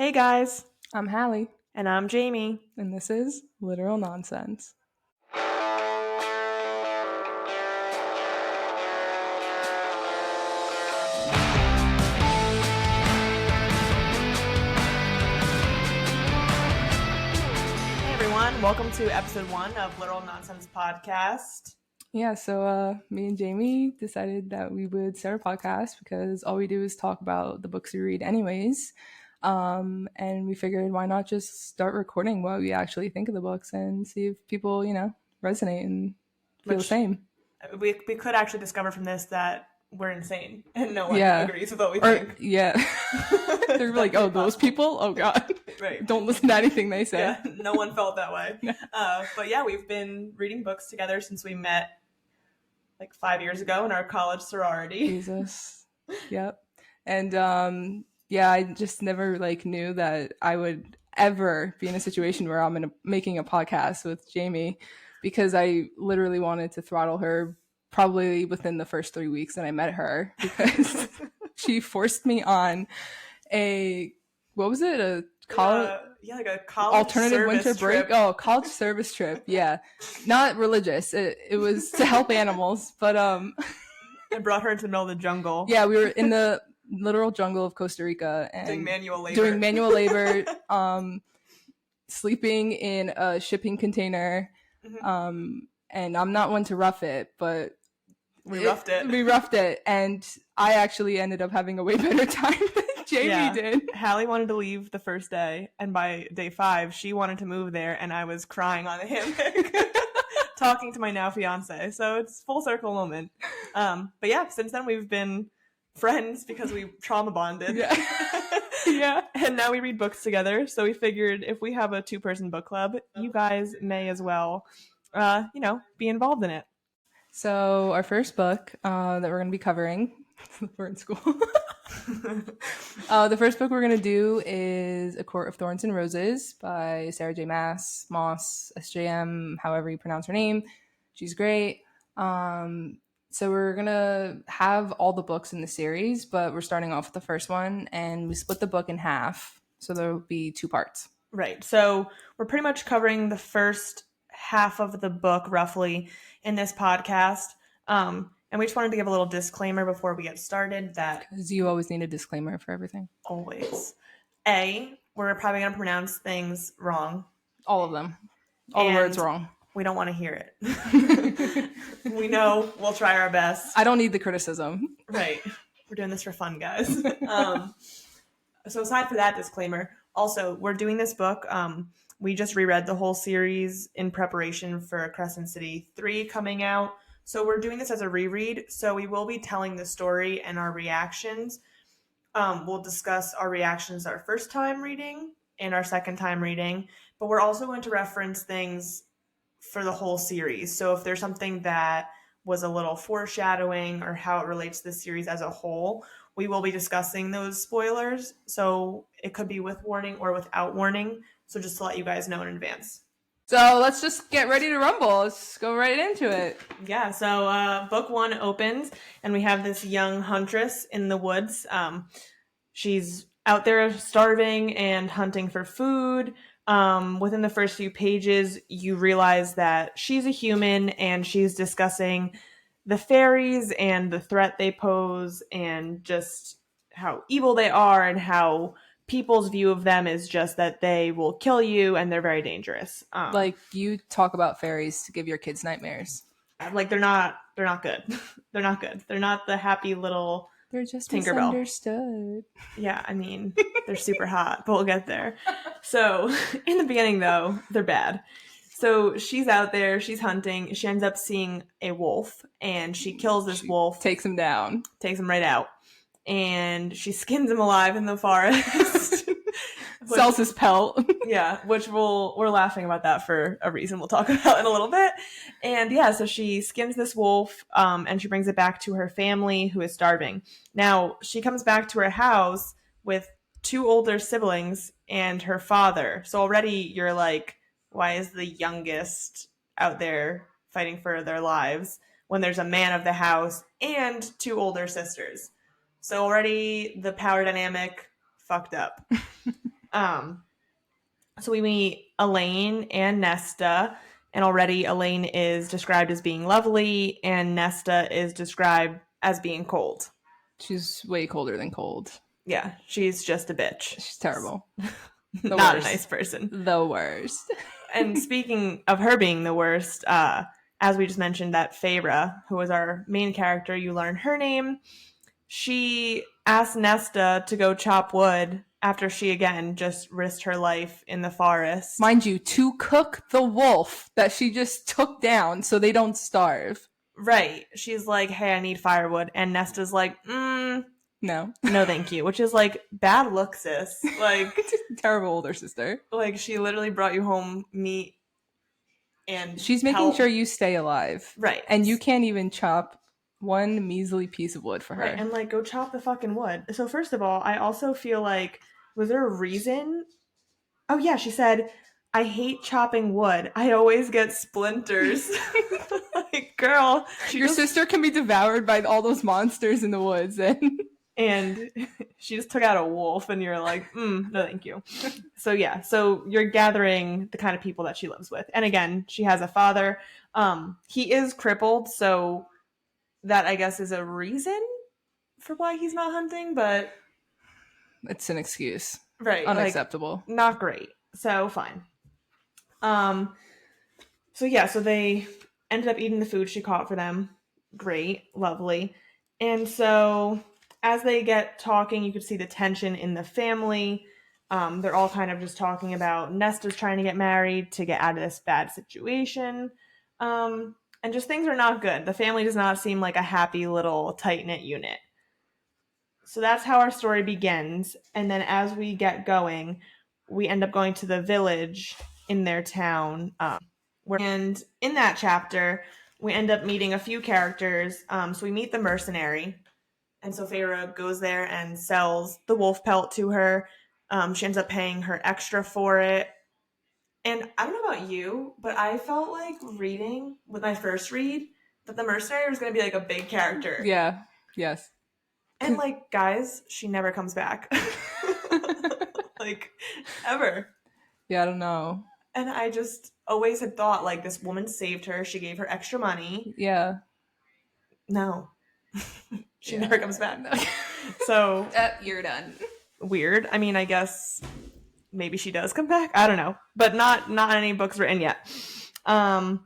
Hey guys, I'm Hallee, and I'm Jamie. and this is Literal Nonsense. Hey everyone, welcome to episode 1 of Literal Nonsense Podcast. Yeah, so me and Jamie decided that we would start a podcast because all we do is talk about the books we read anyways. And we figured why not just start recording what we actually think of the books and see if people, resonate and feel the same. We could actually discover from this that we're insane and no one Yeah. agrees with what we think. Yeah. They're like, oh, those people? Oh, God. Right. Don't listen to anything they say. Yeah, no one felt that way. But yeah, we've been reading books together since we met like 5 years ago in our college sorority. Jesus. Yep. And yeah, I just never knew that I would ever be in a situation where I'm making a podcast with Jamie, because I literally wanted to throttle her probably within the first 3 weeks that I met her, because she forced me on what was it? A college like a college alternative winter break. Trip. Oh, college service trip. Yeah. Not religious. It was to help animals, but I brought her into the middle of the jungle. Yeah, we were in the literal jungle of Costa Rica and doing manual labor, sleeping in a shipping container. Mm-hmm. And I'm not one to rough it, but we roughed it, and I actually ended up having a way better time than Jamie did. Hallee wanted to leave the first day, and by day 5, she wanted to move there, and I was crying on the hammock, talking to my now fiance. So it's full circle moment. But yeah, since then we've been friends because we trauma bonded. Yeah. And now we read books together. So we figured if we have a 2-person book club, you guys may as well, be involved in it. So our first book that we're going to be covering, we're in school. The first book we're going to do is A Court of Thorns and Roses by Sarah J. Maas, SJM, however you pronounce her name. She's great. So we're going to have all the books in the series, but we're starting off with the first one, and we split the book in half. So there will be 2 parts. Right. So we're pretty much covering the first half of the book roughly in this podcast. And we just wanted to give a little disclaimer before we get started that... Because you always need a disclaimer for everything. Always. We're probably going to pronounce things wrong. All of them. All the words wrong. We don't want to hear it. We know. We'll try our best. I don't need the criticism. Right. We're doing this for fun, guys. So aside from that disclaimer, also, we're doing this book. We just reread the whole series in preparation for Crescent City 3 coming out. So we're doing this as a reread. So we will be telling the story and our reactions. We'll discuss our reactions our first time reading and our second time reading. But we're also going to reference things for the whole series. So if there's something that was a little foreshadowing or how it relates to the series as a whole, we will be discussing those spoilers. So it could be with warning or without warning. So just to let you guys know in advance. So let's just get ready to rumble. Let's go right into it. Yeah, so book 1 opens, and we have this young huntress in the woods. She's out there starving and hunting for food. Within the first few pages, you realize that she's a human, and she's discussing the fairies and the threat they pose and just how evil they are and how people's view of them is just that they will kill you and they're very dangerous. You talk about fairies to give your kids nightmares. They're not good. They're not good. They're not the happy little They're just Tinkerbell. Misunderstood. Yeah, I mean, they're super hot, but we'll get there. So in the beginning, though, they're bad. So she's out there, she's hunting. She ends up seeing a wolf, and she kills this wolf. Takes him down. Takes him right out. And she skins him alive in the forest. Sells his pelt. Yeah, which we're laughing about that for a reason we'll talk about in a little bit. And yeah, so she skins this wolf, and she brings it back to her family who is starving. Now, she comes back to her house with 2 older siblings and her father. So already you're like, why is the youngest out there fighting for their lives when there's a man of the house and 2 older sisters? So already the power dynamic fucked up. So we meet Elaine and Nesta, and already Elaine is described as being lovely, and Nesta is described as being cold. She's way colder than cold. Yeah, she's just a bitch. She's terrible. Not a nice person. The worst. And speaking of her being the worst, as we just mentioned, that Feyre, who was our main character, you learn her name. She asked Nesta to go chop wood after she again just risked her life in the forest. Mind you, to cook the wolf that she just took down so they don't starve. Right. She's like, hey, I need firewood. And Nesta's like, no. No, thank you. Which is like, bad look, sis. Like, terrible older sister. Like, she literally brought you home meat and she's making sure you stay alive. Right. And you can't even chop one measly piece of wood for her. Right. And like, go chop the fucking wood. So first of all, I also feel like, was there a reason? Oh yeah, she said, I hate chopping wood. I always get splinters. Like, girl, your sister can be devoured by all those monsters in the woods and she just took out a wolf and you're like, no thank you. So yeah, so you're gathering the kind of people that she lives with. And again, she has a father. He is crippled, so that I guess is a reason for why he's not hunting, but it's an excuse. Right. Unacceptable. Like, not great. So fine. So yeah, so they ended up eating the food she caught for them. Great, lovely. And so as they get talking, you could see the tension in the family. They're all kind of just talking about Nesta's trying to get married to get out of this bad situation. And just things are not good. The family does not seem like a happy little tight-knit unit. So that's how our story begins. And then as we get going, we end up going to the village in their town. And in that chapter, we end up meeting a few characters. So we meet the mercenary. And so Feyre goes there and sells the wolf pelt to her. She ends up paying her extra for it. And I don't know about you, but I felt like reading with my first read that the mercenary was going to be like a big character. Yeah. Yes. And like, guys, she never comes back. Like, ever. Yeah, I don't know. And I just always had thought, like, this woman saved her. She gave her extra money. Yeah. No. She never comes back. So. You're done. Weird. I mean, I guess maybe she does come back. I don't know. But not any books written yet. And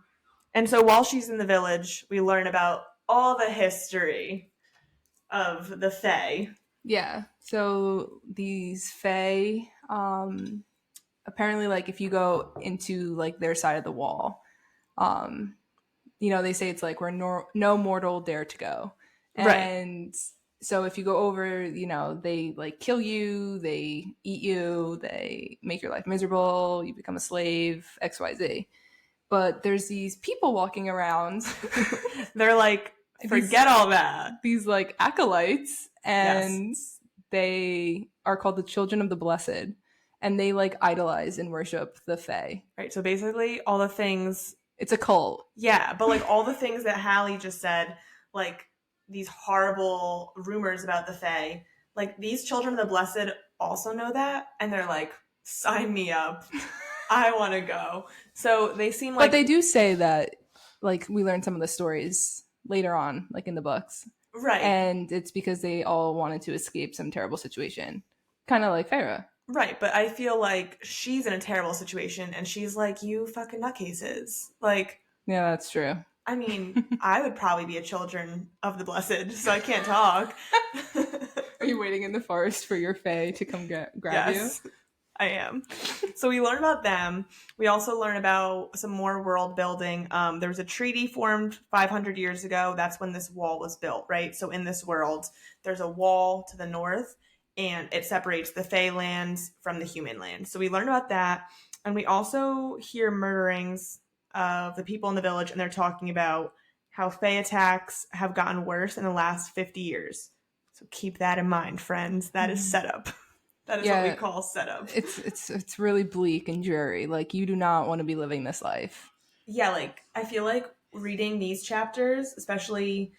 so while she's in the village, we learn about all the history of the Fae. Yeah. So these Fae, apparently, like, if you go into like their side of the wall, they say it's like where no mortal dare to go. And right. So if you go over, they like kill you, they eat you, they make your life miserable, you become a slave, XYZ. But there's these people walking around. They're like, forget all that. These like acolytes, and they are called the Children of the Blessed. And they like idolize and worship the Fae. Right. So basically all the things. It's a cult. Yeah. But like all the things that Hallee just said, like these horrible rumors about the Fae, like these Children of the Blessed also know that. And they're like, sign me up. I want to go. So they seem like. But they do say that, like, we learned some of the stories later on, like in the books. Right. And it's because they all wanted to escape some terrible situation. Kind of like Feyre. Right, but I feel like she's in a terrible situation, and she's like, you fucking nutcases. Like... Yeah, that's true. I mean, I would probably be a Children of the Blessed, so I can't talk. Are you waiting in the forest for your Fae to come grab yes, you? I am. So we learn about them. We also learn about some more world building. There was a treaty formed 500 years ago. That's when this wall was built, right? So in this world, there's a wall to the north, and it separates the Fae lands from the human lands. So we learn about that. And we also hear murderings of the people in the village, and they're talking about how Fae attacks have gotten worse in the last 50 years. So keep that in mind, friends. That is setup. That is what we call setup. It's really bleak and dreary. Like, you do not want to be living this life. Yeah, like, I feel like reading these chapters, especially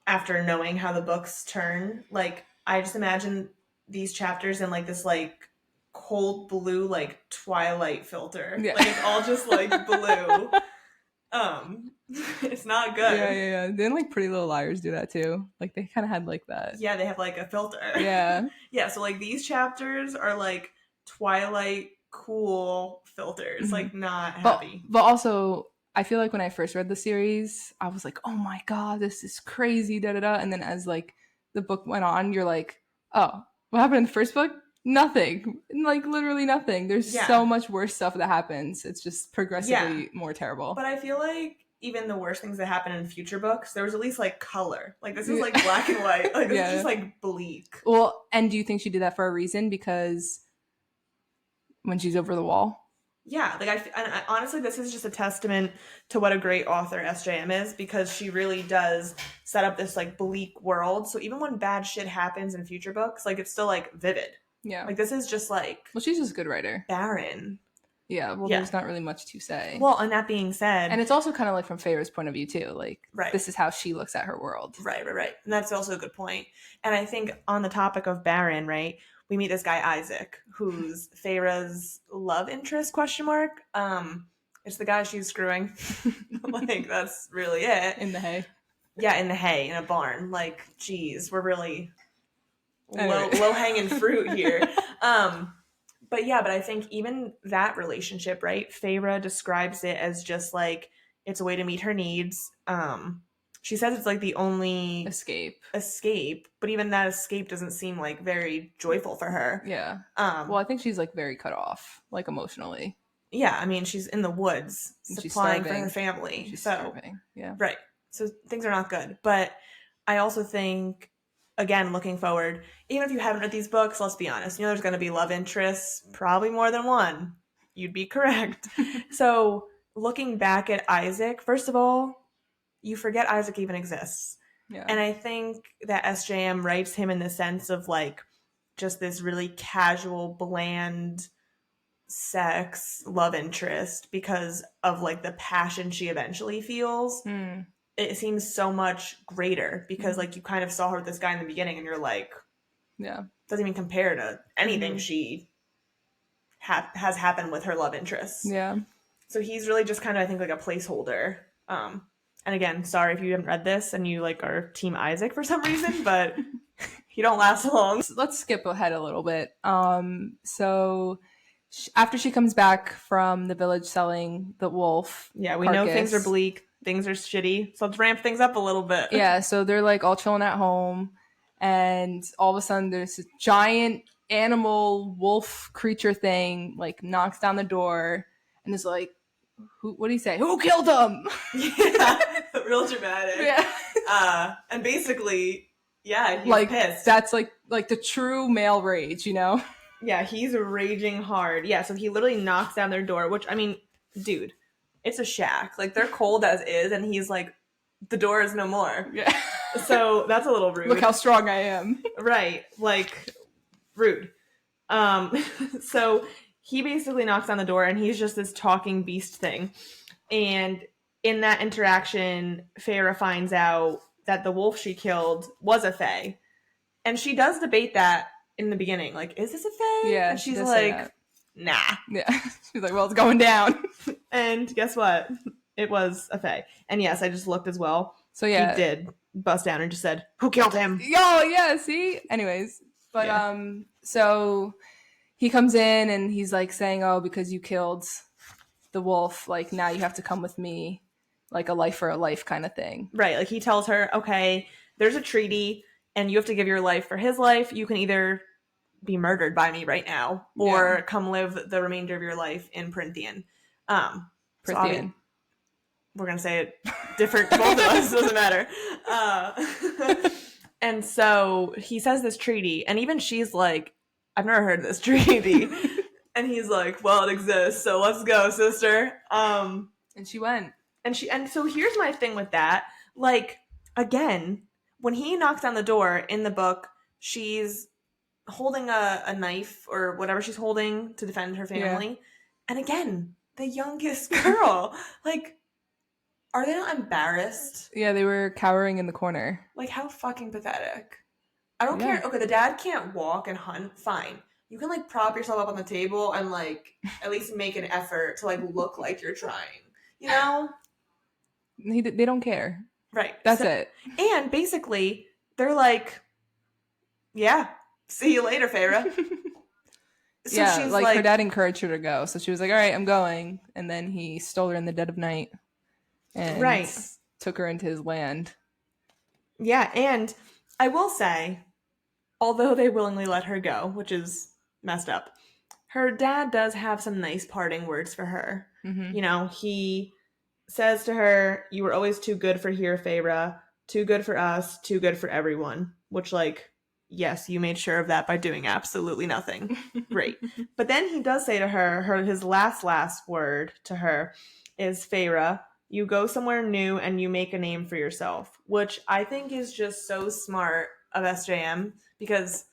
after knowing how the books turn, like, I just imagine these chapters in like this like cold blue, like Twilight filter. Yeah. Like it's all just like blue. It's not good. Yeah. Didn't like Pretty Little Liars do that too? Like they kind of had like that. Yeah, they have like a filter. Yeah. Yeah, so like these chapters are like Twilight cool filters, like not happy. But also, I feel like when I first read the series, I was like, oh my god, this is crazy, da da da. And then as like the book went on, you're like, oh, what happened in the first book? Nothing. Like literally nothing. There's so much worse stuff that happens. It's just progressively more terrible. But I feel like even the worst things that happen in future books, there was at least like color. Like this is like black and white. Like this is just like bleak. Well, and do you think she did that for a reason? Because when she's over the wall? Yeah, like I honestly, this is just a testament to what a great author SJM is, because she really does set up this like bleak world. So even when bad shit happens in future books, like it's still like vivid. Yeah. Like this is just like, well, she's just a good writer. Barren. Yeah, well, there's not really much to say. Well, and that being said... And it's also kind of like from Feyre's point of view, too. Like, right. This is how she looks at her world. Right. And that's also a good point. And I think on the topic of Barren, right, we meet this guy, Isaac, who's Feyre's love interest, ? It's the guy she's screwing. Like, that's really it. In the hay. Yeah, in the hay, in a barn. Like, geez, we're really low-hanging fruit here. But I think even that relationship, right? Feyre describes it as just like it's a way to meet her needs. She says it's like the only escape, but even that escape doesn't seem like very joyful for her. Yeah. Well, I think she's like very cut off, like emotionally. Yeah, I mean, she's in the woods supplying for her family. She's starving. Yeah. Right. So things are not good. But I also think, again, looking forward, even if you haven't read these books, let's be honest, there's going to be love interests, probably more than one. You'd be correct. So looking back at Isaac, first of all, you forget Isaac even exists. Yeah. And I think that SJM writes him in the sense of like just this really casual, bland sex love interest because of like the passion she eventually feels. It seems so much greater because like you kind of saw her with this guy in the beginning and you're like, doesn't even compare to anything she has happened with her love interests. Yeah. So he's really just kind of, I think, like a placeholder. And again, sorry if you haven't read this and you like are Team Isaac for some reason, but you don't last long. Let's skip ahead a little bit. So after she comes back from the village selling the wolf, we know things are bleak. Things are shitty. So let's ramp things up a little bit. Yeah, so they're like all chilling at home. And all of a sudden there's a giant animal wolf creature thing like knocks down the door and is like, what do you say? Who killed him? Yeah, real dramatic. Yeah. And basically, he's like, pissed. That's like the true male rage, Yeah, he's raging hard. Yeah, so he literally knocks down their door, which, I mean, dude, it's a shack. Like, they're cold as is, and he's like, the door is no more. Yeah. So that's a little rude. Look how strong I am. Right. Like, rude. So he basically knocks on the door and he's just this talking beast thing. And in that interaction, Feyre finds out that the wolf she killed was a fae. And she does debate that in the beginning. Like, is this a fae? Yeah. And she's like, nah. Yeah. She's like, well, it's going down. And guess what? It was a fae. And yes, I just looked as well. So yeah. He did bust down and just said, who killed him? Oh, yeah, see? Anyways. But, so he comes in and he's like saying, oh, because you killed the wolf, like now you have to come with me, like a life for a life kind of thing. Right. Like he tells her, okay, there's a treaty and you have to give your life for his life. You can either be murdered by me right now or come live the remainder of your life in Prythian. Prythian. We're going to say it different. Both of us, doesn't matter. And so he says this treaty and even she's like, I've never heard of this treaty. And he's like, well, it exists, so let's go, sister. And she went. And so here's my thing with that. Like, again, when he knocks on the door in the book, she's holding a knife or whatever she's holding to defend her family. Yeah. And again, the youngest girl. Like, are they not embarrassed? Yeah, they were cowering in the corner. Like, how fucking pathetic. I don't care. Okay, the dad can't walk and hunt, fine. you can like prop yourself up on the table and like at least make an effort to like look like you're trying, you know? They don't care. Right. That's So, it. and basically, they're like, yeah, see you later, Feyre. So Yeah, she's like her like, dad encouraged her to go, so she was like, "All right, I'm going." And then he stole her in the dead of night and right. took her into his land. Yeah, and I will say, although they willingly let her go, which is messed up, her dad does have some nice parting words for her. Mm-hmm. You know, he says to her, "You were always too good for here, Feyre. Too good for us, too good for everyone." Which, like, yes, you made sure of that by doing absolutely nothing. Great. But then he does say to her, his last word to her is, "Feyre, you go somewhere new and you make a name for yourself," which I think is just so smart of SJM because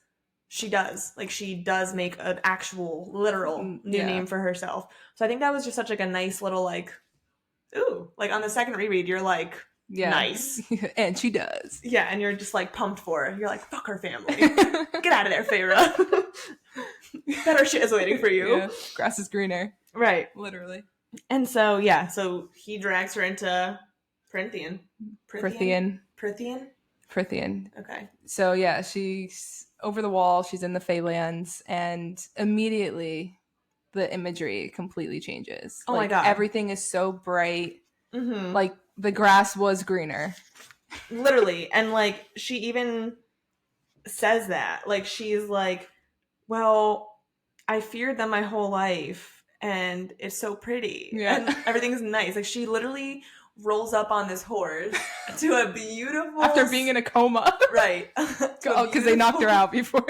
she does make an actual literal new name for herself. So I think that was just such like a nice little like, ooh, like on the second reread, you're like, nice. And she does. Yeah, and you're just like pumped for it. You're like, fuck her family. Get out of there, Feyre. Better shit is waiting for you. Yeah. Grass is greener. Right. Literally. And so, yeah, so he drags her into Prythian. Prythian. Okay. So, yeah, she's over the wall. She's in the Feylands. And immediately the imagery completely changes. Oh, my God. Everything is so bright. Mm-hmm. Like, the grass was greener. Literally. And, like, she even says that. Like, she's like, well, I feared them my whole life, and it's so pretty. Yeah. And everything's nice. Like, she literally rolls up on this horse to a beautiful... After being in a coma. Right. Because they knocked her out before.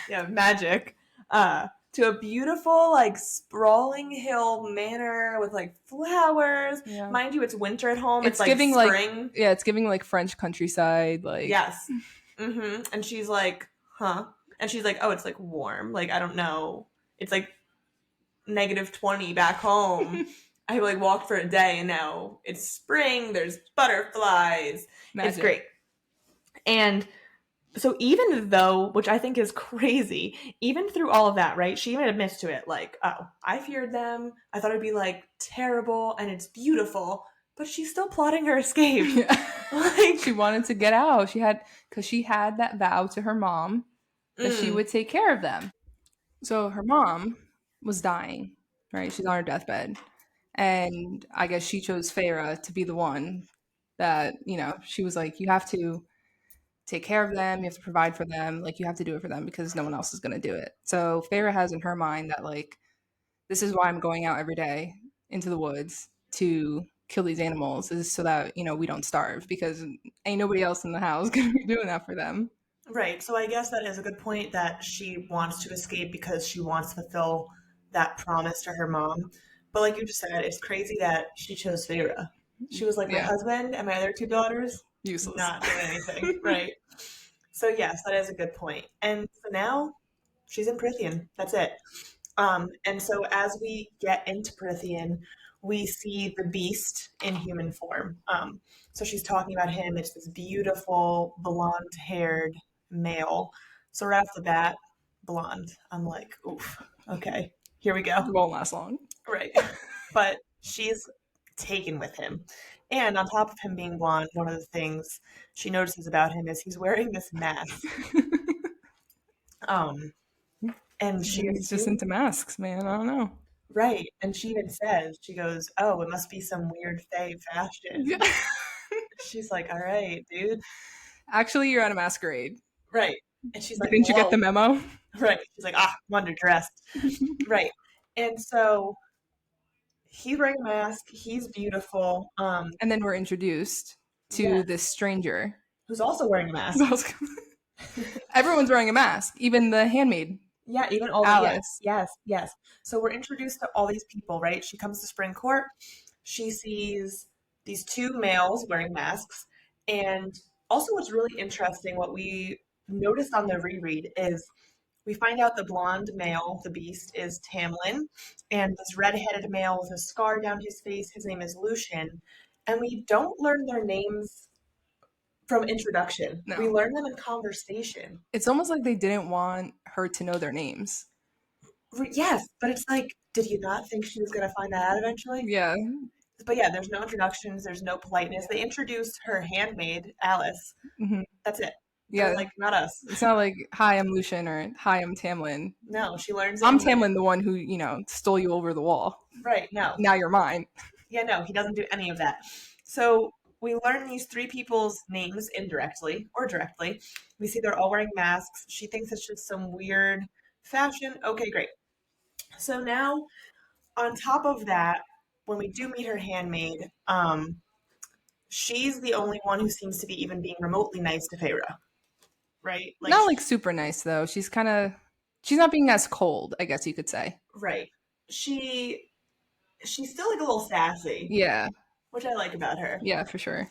Yeah, magic. To a beautiful, like, sprawling hill manor with, like, flowers. Yeah. Mind you, it's winter at home. It's like giving, spring. Like, yeah, it's giving, like, French countryside. Like, yes. Mm-hmm. And she's like, huh? And she's like, oh, it's, like, warm. Like, I don't know. It's, like, -20 back home. I, like, walked for a day, and now it's spring. There's butterflies. Magic. It's great. And... so even though, which I think is crazy, even through all of that, right? She even admits to it, like, oh, I feared them. I thought it'd be, like, terrible, and it's beautiful. But she's still plotting her escape. Yeah. Like, she wanted to get out. Because she had that vow to her mom that she would take care of them. So her mom was dying, right? She's on her deathbed. And I guess she chose Feyre to be the one that, you know, she was like, you have to take care of them, you have to provide for them, like you have to do it for them because no one else is going to do it. So Feyre has in her mind that like, this is why I'm going out every day into the woods to kill these animals, is so that, you know, we don't starve, because ain't nobody else in the house going to be doing that for them. Right. So I guess that is a good point, that she wants to escape because she wants to fulfill that promise to her mom. But like you just said, it's crazy that she chose Feyre. She was like, my husband and my other 2 daughters, useless, not doing anything. Right. So yes, that is a good point. And so now she's in Prythian. That's it. And so as we get into Prythian, we see the beast in human form. So she's talking about him. It's this beautiful blonde-haired male. So right off the bat, blonde. I'm like, oof, okay, here we go. It won't last long. Right. But she's taken with him. And on top of him being blonde, one of the things she notices about him is he's wearing this mask. And he's just into masks, man. I don't know. Right. And she even says, she goes, oh, it must be some weird Fae fashion. Yeah. She's like, all right, dude. Actually, you're at a masquerade. Right. And she's like, didn't you get the memo? Right. She's like, I'm underdressed. Right. And so he's wearing a mask. He's beautiful. And then we're introduced to this stranger who's also wearing a mask. Everyone's wearing a mask, even the handmaid. Yeah, even all Alice. Yes. So we're introduced to all these people, right? She comes to Spring Court. She sees these 2 males wearing masks. And also what's really interesting, what we noticed on the reread, is we find out the blonde male, the beast, is Tamlin. And this red-headed male with a scar down his face, his name is Lucian. And we don't learn their names from introduction. No. We learn them in conversation. It's almost like they didn't want her to know their names. Yes, but it's like, did you not think she was going to find that out eventually? Yeah. But yeah, there's no introductions, there's no politeness. They introduce her handmaid, Alice. Hmm. That's it. They're Yeah. like, not us. It's not like, hi, I'm Lucian, or hi, I'm Tamlin. No, she learns I'm in the, Tamlin, the one who, stole you over the wall. right, no. Now you're mine. Yeah, no, he doesn't do any of that. So we learn these three people's names indirectly or directly. We see they're all wearing masks. She thinks it's just some weird fashion. Okay, great. So now, on top of that, when we do meet her handmaid, she's the only one who seems to be even being remotely nice to Feyre, right? Like, Not like super nice, though. She's not being as cold, I guess you could say. right. She's still like a little sassy, Yeah. which I like about her. Yeah, for sure.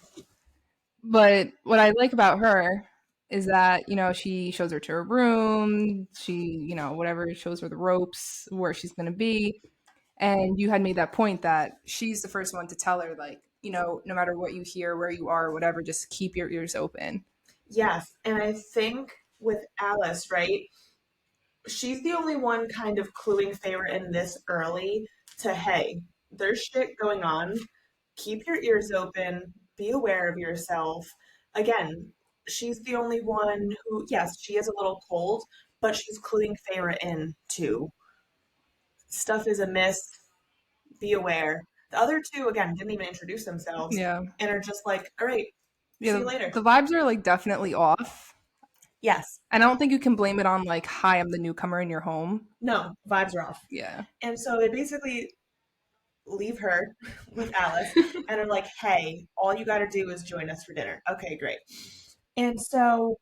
But what I like about her is that, she shows her to her room. She, whatever, shows her the ropes, where she's going to be. And you had made that point that she's the first one to tell her, like, no matter what you hear, where you are, or whatever, just keep your ears open. Yes, and I think with Alice, right, she's the only one kind of cluing Feyre in this early to, hey, there's shit going on. Keep your ears open. Be aware of yourself. Again, she's the only one who, yes, she is a little cold, but she's cluing Feyre in to stuff is amiss. Be aware. The other two, again, didn't even introduce themselves. Yeah. And are just like, all right, Yeah, see you later. The vibes are like definitely off. Yes. And I don't think you can blame it on like, hi, I'm the newcomer in your home. No, vibes are off. Yeah. And so they basically leave her with Alice and are like, hey, all you got to do is join us for dinner. Okay, great. And so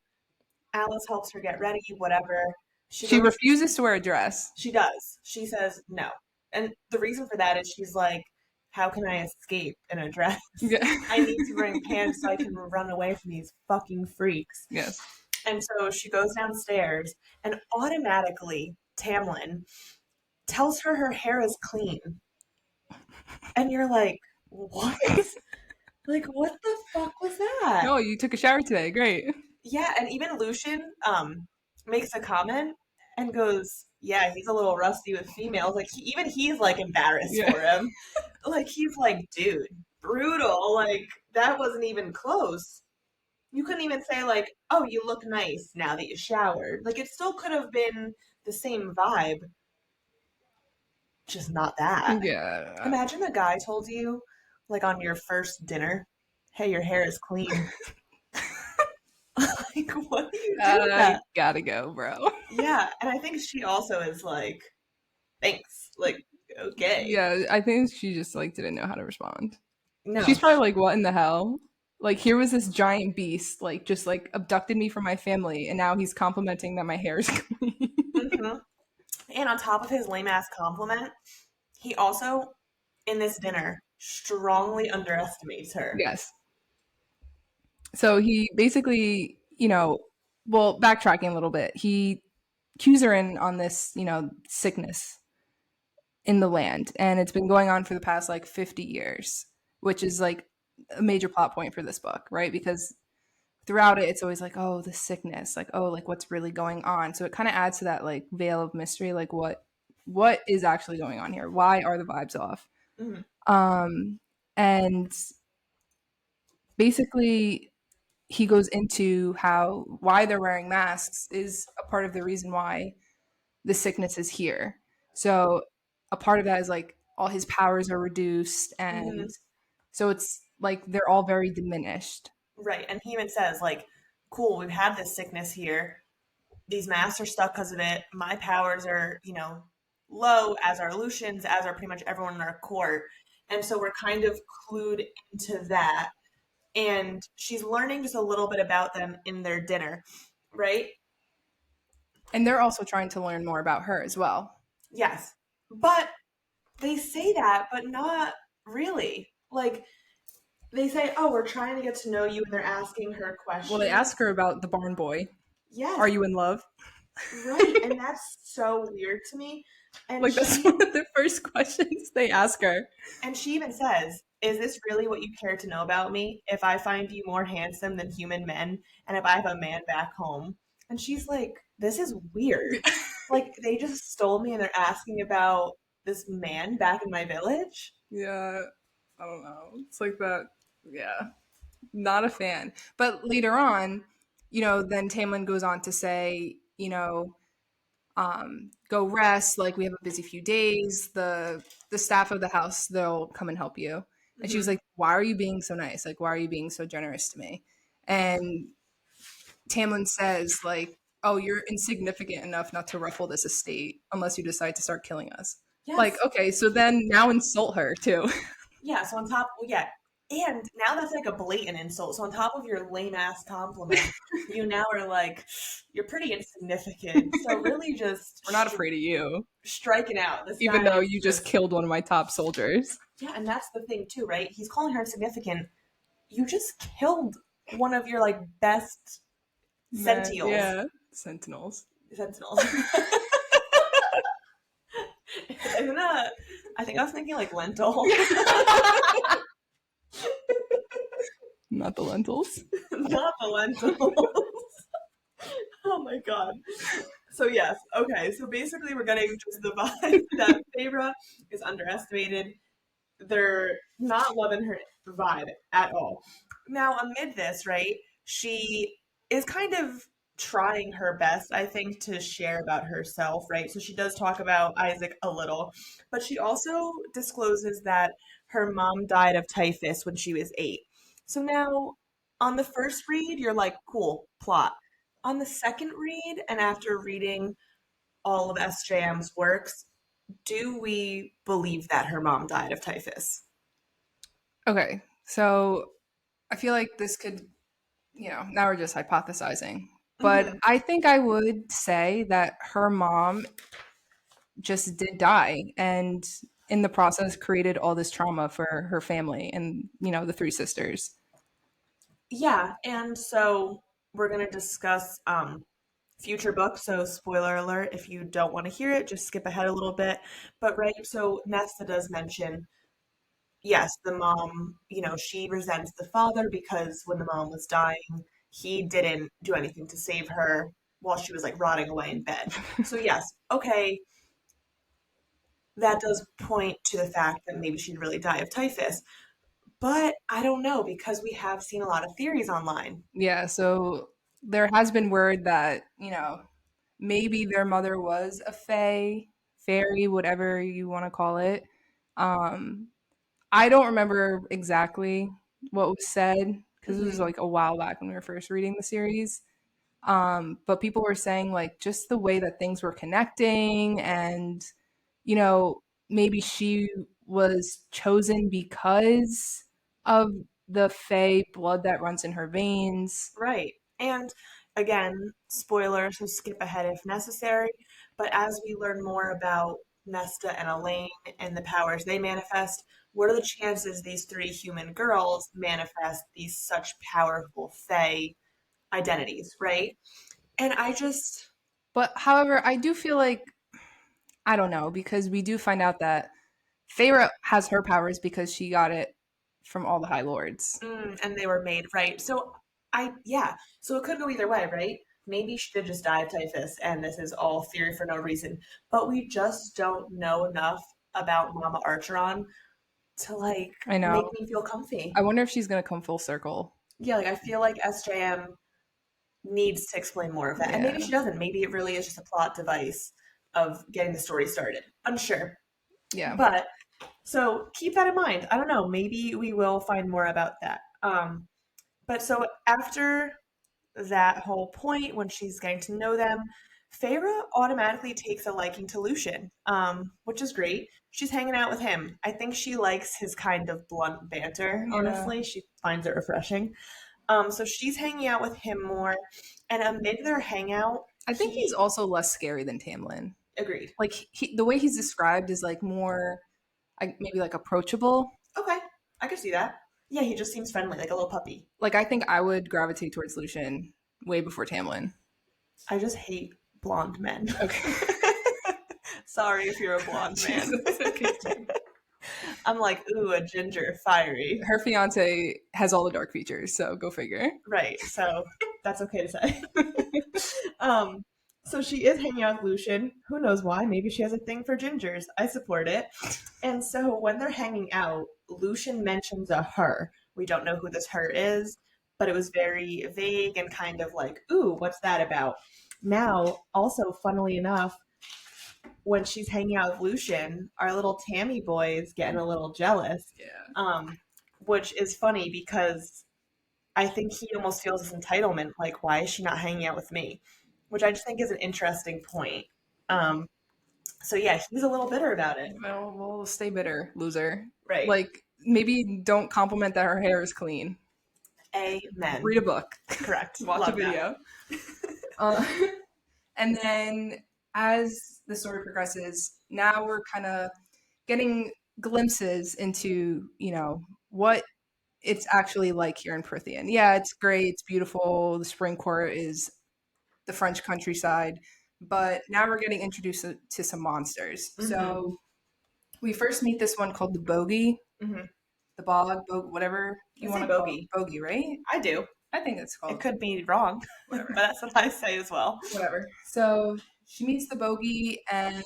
Alice helps her get ready, whatever. She refuses to wear a dress. She does. She says no. And the reason for that is she's like, how can I escape in a dress? Yeah. I need to bring pants so I can run away from these fucking freaks. Yes. And so she goes downstairs and automatically Tamlin tells her hair is clean. And you're like, what? Like, what the fuck was that? No, you took a shower today. Great. Yeah, and even Lucian makes a comment and goes, yeah, he's a little rusty with females. Like, he's like embarrassed for him. Like, he's like, dude, brutal. Like, that wasn't even close. You couldn't even say, like, oh, you look nice now that you showered. Like, it still could have been the same vibe. Just not that. Yeah. Imagine a guy told you, like, on your first dinner, hey, your hair is clean. Like, what do you do with that? Gotta go, bro. Yeah, and I think she also is like, thanks. Like, okay. Yeah, I think she just like didn't know how to respond. No. She's probably like, what in the hell? Like, here was this giant beast, like, just like abducted me from my family, and now he's complimenting that my hair is clean. Mm-hmm. And on top of his lame ass compliment, he also, in this dinner, strongly underestimates her. Yes. So he basically, well, backtracking a little bit, he cues her in on this, sickness in the land. And it's been going on for the past like 50 years, which is like a major plot point for this book, right? Because throughout it, it's always like, oh, the sickness, like, oh, like what's really going on. So it kind of adds to that like veil of mystery, like what is actually going on here? Why are the vibes off? Mm-hmm. And basically he goes into why they're wearing masks is a part of the reason why the sickness is here. So a part of that is like all his powers are reduced, and so it's like they're all very diminished. Right, and he even says like, cool, we've had this sickness here. These masks are stuck because of it. My powers are, low, as are Lucian's, as are pretty much everyone in our court. And so we're kind of clued into that. And she's learning just a little bit about them in their dinner, right? And they're also trying to learn more about her as well. Yes. But they say that, but not really. Like, they say, oh, we're trying to get to know you, and they're asking her questions. Well, they ask her about the barn boy. Yes. Are you in love? Right, and that's so weird to me. And like, that's one of the first questions they ask her. And she even says, is this really what you care to know about me? If I find you more handsome than human men, and if I have a man back home? And she's like, this is weird. Like, they just stole me and they're asking about this man back in my village. Yeah, I don't know. It's like that. Yeah, not a fan. But later on, then Tamlin goes on to say, go rest. Like we have a busy few days. The staff of the house, they'll come and help you. And she was like, "Why are you being so nice? Like, why are you being so generous to me?" And Tamlin says, like, "Oh, you're insignificant enough not to ruffle this estate unless you decide to start killing us." Yes. Like, okay, so then now insult her too. Yeah, so on top, yeah. And now that's like a blatant insult. So on top of your lame ass compliment, you now are like, you're pretty insignificant. So really just We're not afraid of you. Striking out. This Even guy though is you just killed one of my top soldiers. Yeah, and that's the thing too, right? He's calling her insignificant. You just killed one of your like best sentinels. Yeah, sentinels. Sentinels. Isn't that? I think I was thinking like lentil. Not the lentils. Not the lentils. Oh my god. So yes, okay. So basically, we're getting just the vibe that Feyre is underestimated. They're not loving her vibe at all. Now, amid this, right, she is kind of trying her best, I think, to share about herself, right? So she does talk about Isaac a little, but she also discloses that her mom died of typhus when she was 8. So now, on the first read, you're like, cool, plot. On the second read, and after reading all of SJM's works, do we believe that her mom died of typhus? Okay, so I feel like this could, now we're just hypothesizing. But I think I would say that her mom just did die and in the process created all this trauma for her family and, the 3 sisters. Yeah, and so we're going to discuss future books. So, spoiler alert, if you don't want to hear it, just skip ahead a little bit. But, right, so Nesta does mention, yes, the mom, she resents the father because when the mom was dying, he didn't do anything to save her while she was like rotting away in bed. So, yes, okay, that does point to the fact that maybe she'd really die of typhus. But I don't know because we have seen a lot of theories online. Yeah, so there has been word that, maybe their mother was a fairy, whatever you want to call it. I don't remember exactly what was said because it was like a while back when we were first reading the series. But people were saying like just the way that things were connecting and, maybe she was chosen because of the Fae blood that runs in her veins. Right. And again, spoiler, so skip ahead if necessary. But as we learn more about Nesta and Elaine and the powers they manifest, what are the chances these 3 human girls manifest these such powerful Fae identities, right? And I just. But however, I do feel like, I don't know, because we do find out that Feyre has her powers because she got it from all the High Lords. And they were made, right? So so it could go either way, right? Maybe she did just die of typhus and this is all theory for no reason. But we just don't know enough about Mama Archeron to like I know. make me feel comfy. I wonder if she's gonna come full circle. Yeah, like I feel like SJM needs to explain more of that. And maybe she doesn't. Maybe it really is just a plot device of getting the story started. Unsure. Yeah. But so keep that in mind. I don't know. Maybe we will find more about that. But so after that whole point, when she's getting to know them, Feyre automatically takes a liking to Lucian, which is great. She's hanging out with him. I think she likes his kind of blunt banter, honestly. She finds it refreshing. So she's hanging out with him more. And amid their hangout, I think he's also less scary than Tamlin. Agreed. Like the way he's described is like more, maybe like approachable. Okay, I could see that. Yeah, he just seems friendly, like a little puppy. Like I think I would gravitate towards Lucian way before Tamlin. I just hate blonde men. Okay. Sorry if you're a blonde man. I'm like, ooh, a ginger, fiery. Her fiance has all the dark features, so go figure. Right, so that's okay to say. So she is hanging out with Lucian. Who knows why? Maybe she has a thing for gingers. I support it. And so when they're hanging out, Lucian mentions a her. We don't know who this her is, but it was very vague and kind of like, ooh, what's that about? Now, also, funnily enough, when she's hanging out with Lucian, our little Tammy boy is getting a little jealous. Yeah. Which is funny because I think he almost feels this entitlement, like, why is she not hanging out with me? Which I just think is an interesting point. Um, so yeah, he's a little bitter about it. Well, we'll stay bitter, loser. Right. Like, maybe don't compliment that her hair is clean. Amen. Read a book. Correct. Watch Love a video. And then as the story progresses, now we're kind of getting glimpses into, what it's actually like here in Prythian. Yeah, it's great. It's beautiful. The spring court is the French countryside. But now we're getting introduced to some monsters. Mhm. So we first meet this one called the Bogey, Mhm. the bog, whatever you I want say to call bogey. it. Bogey, right? I do. I think it's called. It could be wrong, Whatever. but that's what I say as well. Whatever. So she meets the Bogey, and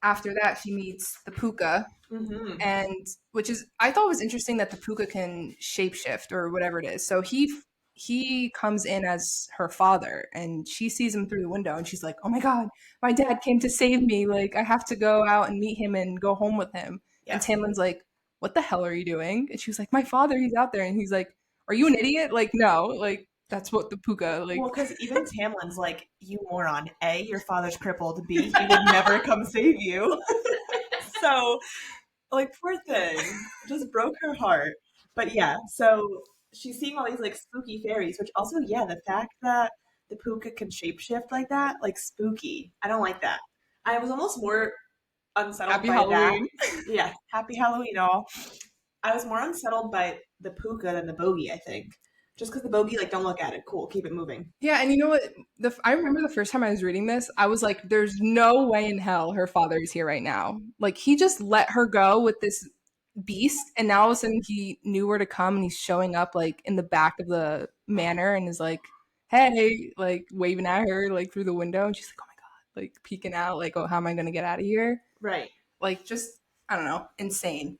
after that, she meets the Puka, Mhm. and which is I thought was interesting that the Puka can shapeshift or whatever it is. So he comes in as her father, and she sees him through the window, and she's like, "Oh my god, my dad came to save me! Like I have to go out and meet him and go home with him." Yeah. And Tamlin's like, "What the hell are you doing?" And she was like, "My father, he's out there," and he's like, "Are you an idiot? Like no, like." That's what the Puka like. Well, because even Tamlin's like, you moron. A, your father's crippled. B, he would never come save you. So, like, poor thing. Just broke her heart. But yeah, so she's seeing all these like spooky fairies, which also, yeah, the fact that the puka can shapeshift like that, like spooky. I don't like that. I was almost more unsettled Happy by Halloween. that. Yeah, happy Halloween, all. I was more unsettled by the puka than the bogey, I think. Just because the bogey, like, don't look at it. Cool, keep it moving. Yeah, and you know what? I remember the first time I was reading this, I was like, "There's no way in hell her father is here right now." Like he just let her go with this beast, and now all of a sudden he knew where to come, and he's showing up like in the back of the manor, and is like, "Hey," like waving at her like through the window, and she's like, "Oh my god!" Like peeking out, like, "Oh, how am I gonna get out of here?" Right. Like just I don't know, insane.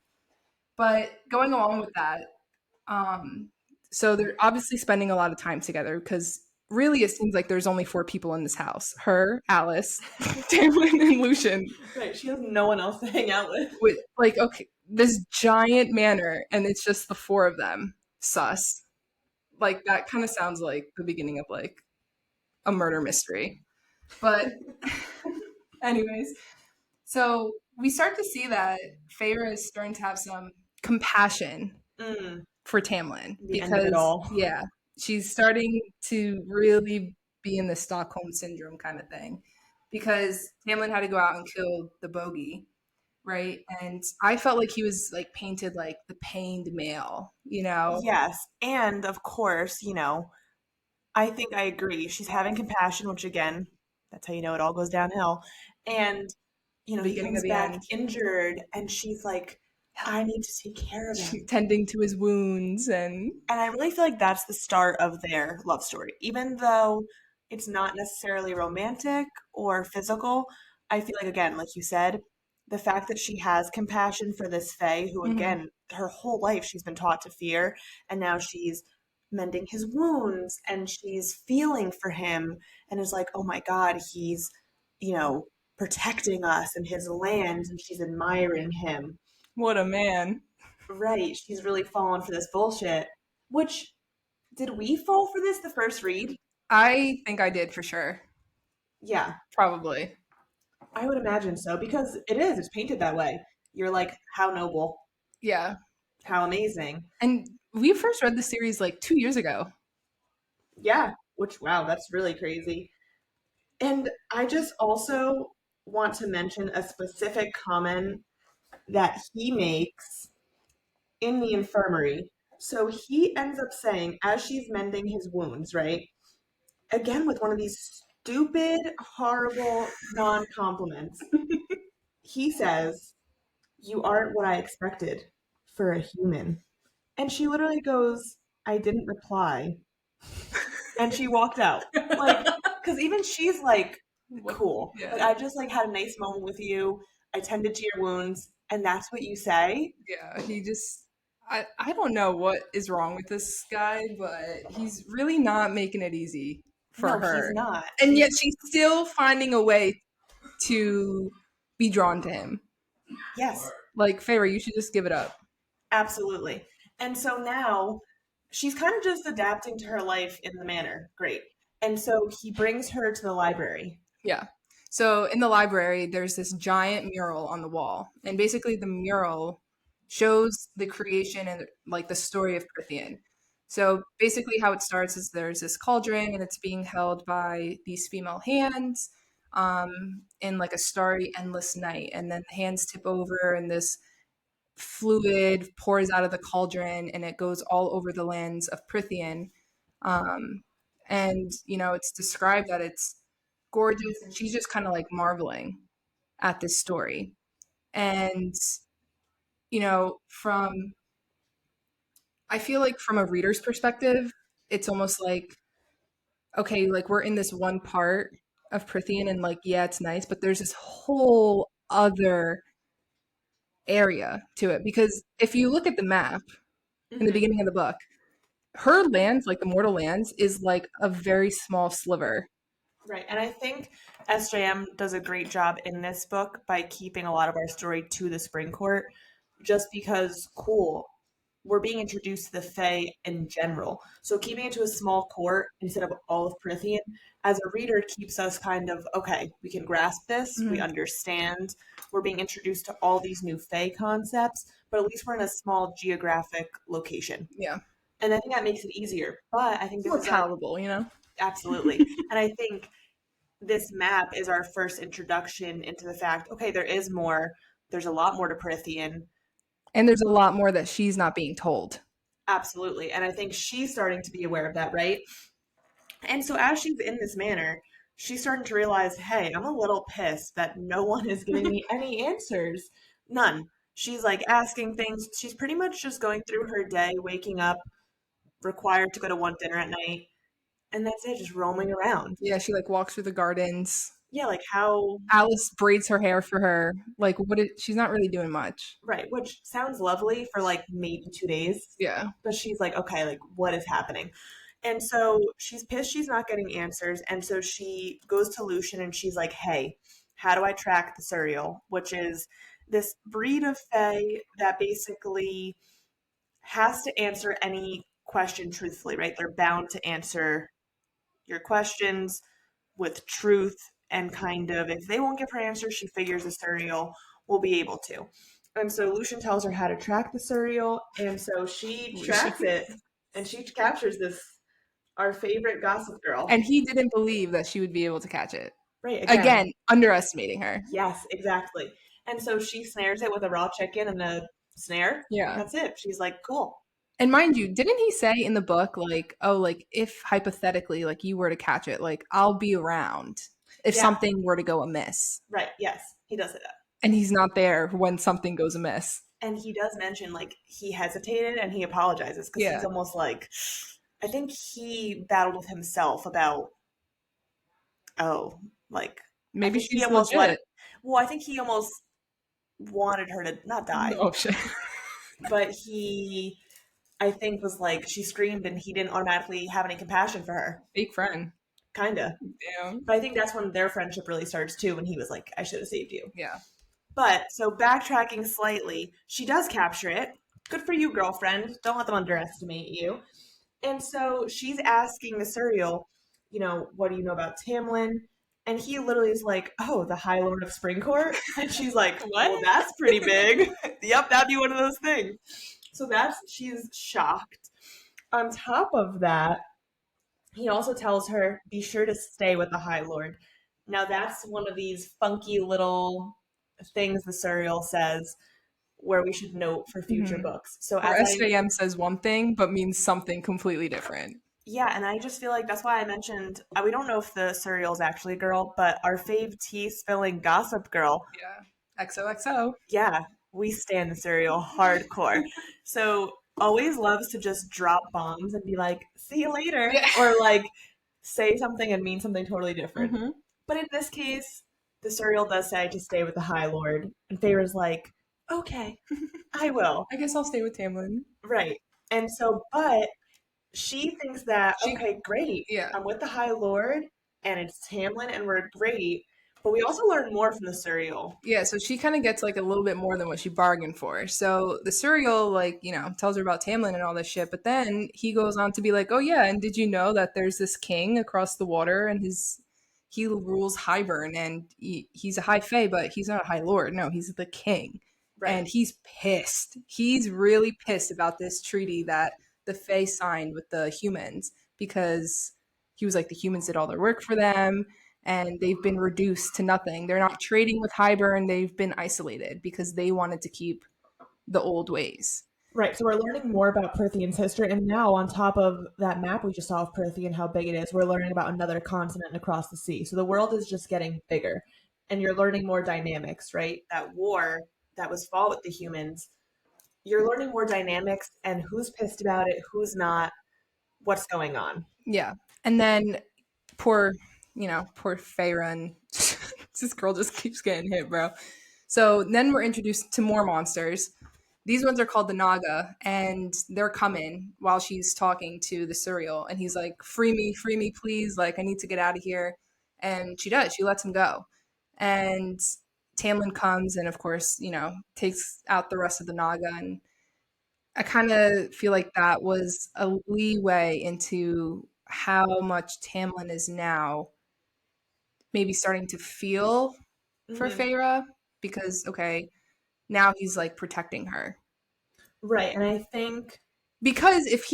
But going along with that, so they're obviously spending a lot of time together because really it seems like there's only 4 people in this house. Her, Alice, Tamlin, and Lucian. Right. She has no one else to hang out with. With like, okay, this giant manor, and it's just the 4 of them. Sus. Like that kind of sounds like the beginning of like a murder mystery. But anyways, so we start to see that Feyre is starting to have some compassion for Tamlin The end of it all. yeah, she's starting to really be in the Stockholm syndrome kind of thing because Tamlin had to go out and kill the Bogey, right? And I felt like he was like painted like the pained male, you know? Yes. And of course, I think I agree. She's having compassion, which again, that's how you know it all goes downhill. And, he Beginning comes of the back end. injured and she's like, I need to take care of him. She's tending to his wounds And I really feel like that's the start of their love story. Even though it's not necessarily romantic or physical, I feel like, again, like you said, the fact that she has compassion for this Fae, who, again, her whole life she's been taught to fear, and now she's mending his wounds and she's feeling for him and is like, oh my God, he's, protecting us and his land, and she's admiring him. What a man. Right. She's really fallen for this bullshit. Which, did we fall for this the first read? I think I did for sure. Yeah. Probably. I would imagine so, because it's painted that way. You're like, how noble. Yeah. How amazing. And we first read the series like 2 years ago. Yeah. Which, wow, that's really crazy. And I just also want to mention a specific comment that he makes in the infirmary. So he ends up saying, as she's mending his wounds, right? Again, with one of these stupid, horrible non-compliments. He says, you aren't what I expected for a human. And she literally goes, I didn't reply. And she walked out. Like, Because even she's like, cool. Yeah. Like, I just like had a nice moment with you. I tended to your wounds, and that's what you say. Yeah, he just I don't know what is wrong with this guy, but he's really not making it easy for No, he's her. not. And yet she's still finding a way to be drawn to him. Yes, Like, Feyre, you should just give it up. absolutely. And so now she's kind of just adapting to her life in the manor. Great. And so he brings her to the library. Yeah. So in the library, there's this giant mural on the wall. And basically the mural shows the creation and like the story of Prythian. So basically how it starts is there's this cauldron and it's being held by these female hands in like a starry endless night. And then the hands tip over and this fluid pours out of the cauldron and it goes all over the lands of Prythian. Um, and it's described that it's gorgeous and she's just kind of like marveling at this story. And from I feel like from a reader's perspective, it's almost like, okay, like we're in this one part of Prythian and like, yeah, it's nice, but there's this whole other area to it. Because if you look at the map in the beginning of the book, her lands, like the mortal lands, is like a very small sliver. Right. And I think SJM does a great job in this book by keeping a lot of our story to the Spring Court, just because, cool, we're being introduced to the Fae in general. So keeping it to a small court instead of all of Prythian, as a reader, keeps us kind of, okay, we can grasp this, we understand, we're being introduced to all these new Fae concepts, but at least we're in a small geographic location. Yeah. And I think that makes it easier. But I think this More is palatable, absolutely. And I think this map is our first introduction into the fact, okay, there is more. There's a lot more to Prythian. And there's a lot more that she's not being told. Absolutely. And I think she's starting to be aware of that, right? And so as she's in this manor, she's starting to realize, hey, I'm a little pissed that no one is giving me any answers. None. She's like asking things. She's pretty much just going through her day, waking up, required to go to one dinner at night, and that's it, just roaming around. Yeah, she like walks through the gardens. Yeah, like how Alice braids her hair for her. Like she's not really doing much. right, which sounds lovely for like maybe 2 days. Yeah. But she's like, okay, like what is happening? And so she's pissed she's not getting answers. And so she goes to Lucian and she's like, hey, how do I track the Suriel? Which is this breed of Fae that basically has to answer any question truthfully, right? They're bound to answer your questions with truth, and kind of if they won't give her answers, she figures the Suriel will be able to. And so Lucian tells her how to track the Suriel, and so she tracks it, and she captures this, our favorite gossip girl. And he didn't believe that she would be able to catch it. Right, again underestimating her. Yes, exactly. And so she snares it with a raw chicken and a snare. Yeah. That's it. She's like, cool. And mind you, didn't he say in the book, like, oh, like, if hypothetically, like, you were to catch it, like, I'll be around if something were to go amiss. Right, yes. He does say that. And he's not there when something goes amiss. And he does mention, like, he hesitated and he apologizes because he's almost like, I think he battled with himself about, maybe she's almost legit. Well, I think he almost wanted her to not die. Oh, shit. But he, I think, was like, she screamed and he didn't automatically have any compassion for her. Fake friend. Kinda. Yeah. But I think that's when their friendship really starts too, when he was like, I should have saved you. Yeah. But, so backtracking slightly, she does capture it. Good for you, girlfriend. Don't let them underestimate you. And so she's asking the Suriel, what do you know about Tamlin? And he literally is like, oh, the High Lord of Springcourt? And she's like, what? Well, that's pretty big. Yep, that'd be one of those things. So she's shocked. On top of that, he also tells her, be sure to stay with the High Lord. Now that's one of these funky little things the Suriel says where we should note for future books. So SJM says one thing, but means something completely different. Yeah, and I just feel like that's why I mentioned, we don't know if the Suriel is actually a girl, but our fave tea-spilling gossip girl. Yeah, XOXO. Yeah, we stand the Suriel hardcore. So always loves to just drop bombs and be like, see you later. Yeah. Or like say something and mean something totally different. Mm-hmm. But in this case, the Suriel does say to stay with the High Lord, and Feyre's like, okay, I will. I guess I'll stay with Tamlin. Right. And so, but she thinks that, She, okay, great, yeah. I'm with the High Lord, and it's Tamlin, and we're great. But we also learn more from the Suriel. Yeah, so she kind of gets like a little bit more than what she bargained for. So the Suriel, like, tells her about Tamlin and all this shit, but then he goes on to be like, oh yeah, and did you know that there's this king across the water and he rules Hybern and he's a high fae, but he's not a high lord. No, he's the king. Right. And he's pissed. He's really pissed about this treaty that the fae signed with the humans because he was like, the humans did all their work for them and they've been reduced to nothing. They're not trading with Hybern. They've been isolated because they wanted to keep the old ways. Right, so we're learning more about Prythian's history, and now on top of that map we just saw of Prythian, how big it is, we're learning about another continent across the sea. So the world is just getting bigger, and you're learning more dynamics, right? That war that was fought with the humans, you're learning more dynamics and who's pissed about it, who's not, what's going on. Yeah, and then poor Feyre, and this girl just keeps getting hit, bro. So then we're introduced to more monsters. These ones are called the Naga, and they're coming while she's talking to the Suriel, and he's like, free me, please, like, I need to get out of here. And she does. She lets him go. And Tamlin comes and, of course, takes out the rest of the Naga, and I kind of feel like that was a leeway into how much Tamlin is now maybe starting to feel for Feyre, because, okay, now he's like protecting her. Right, and I think because if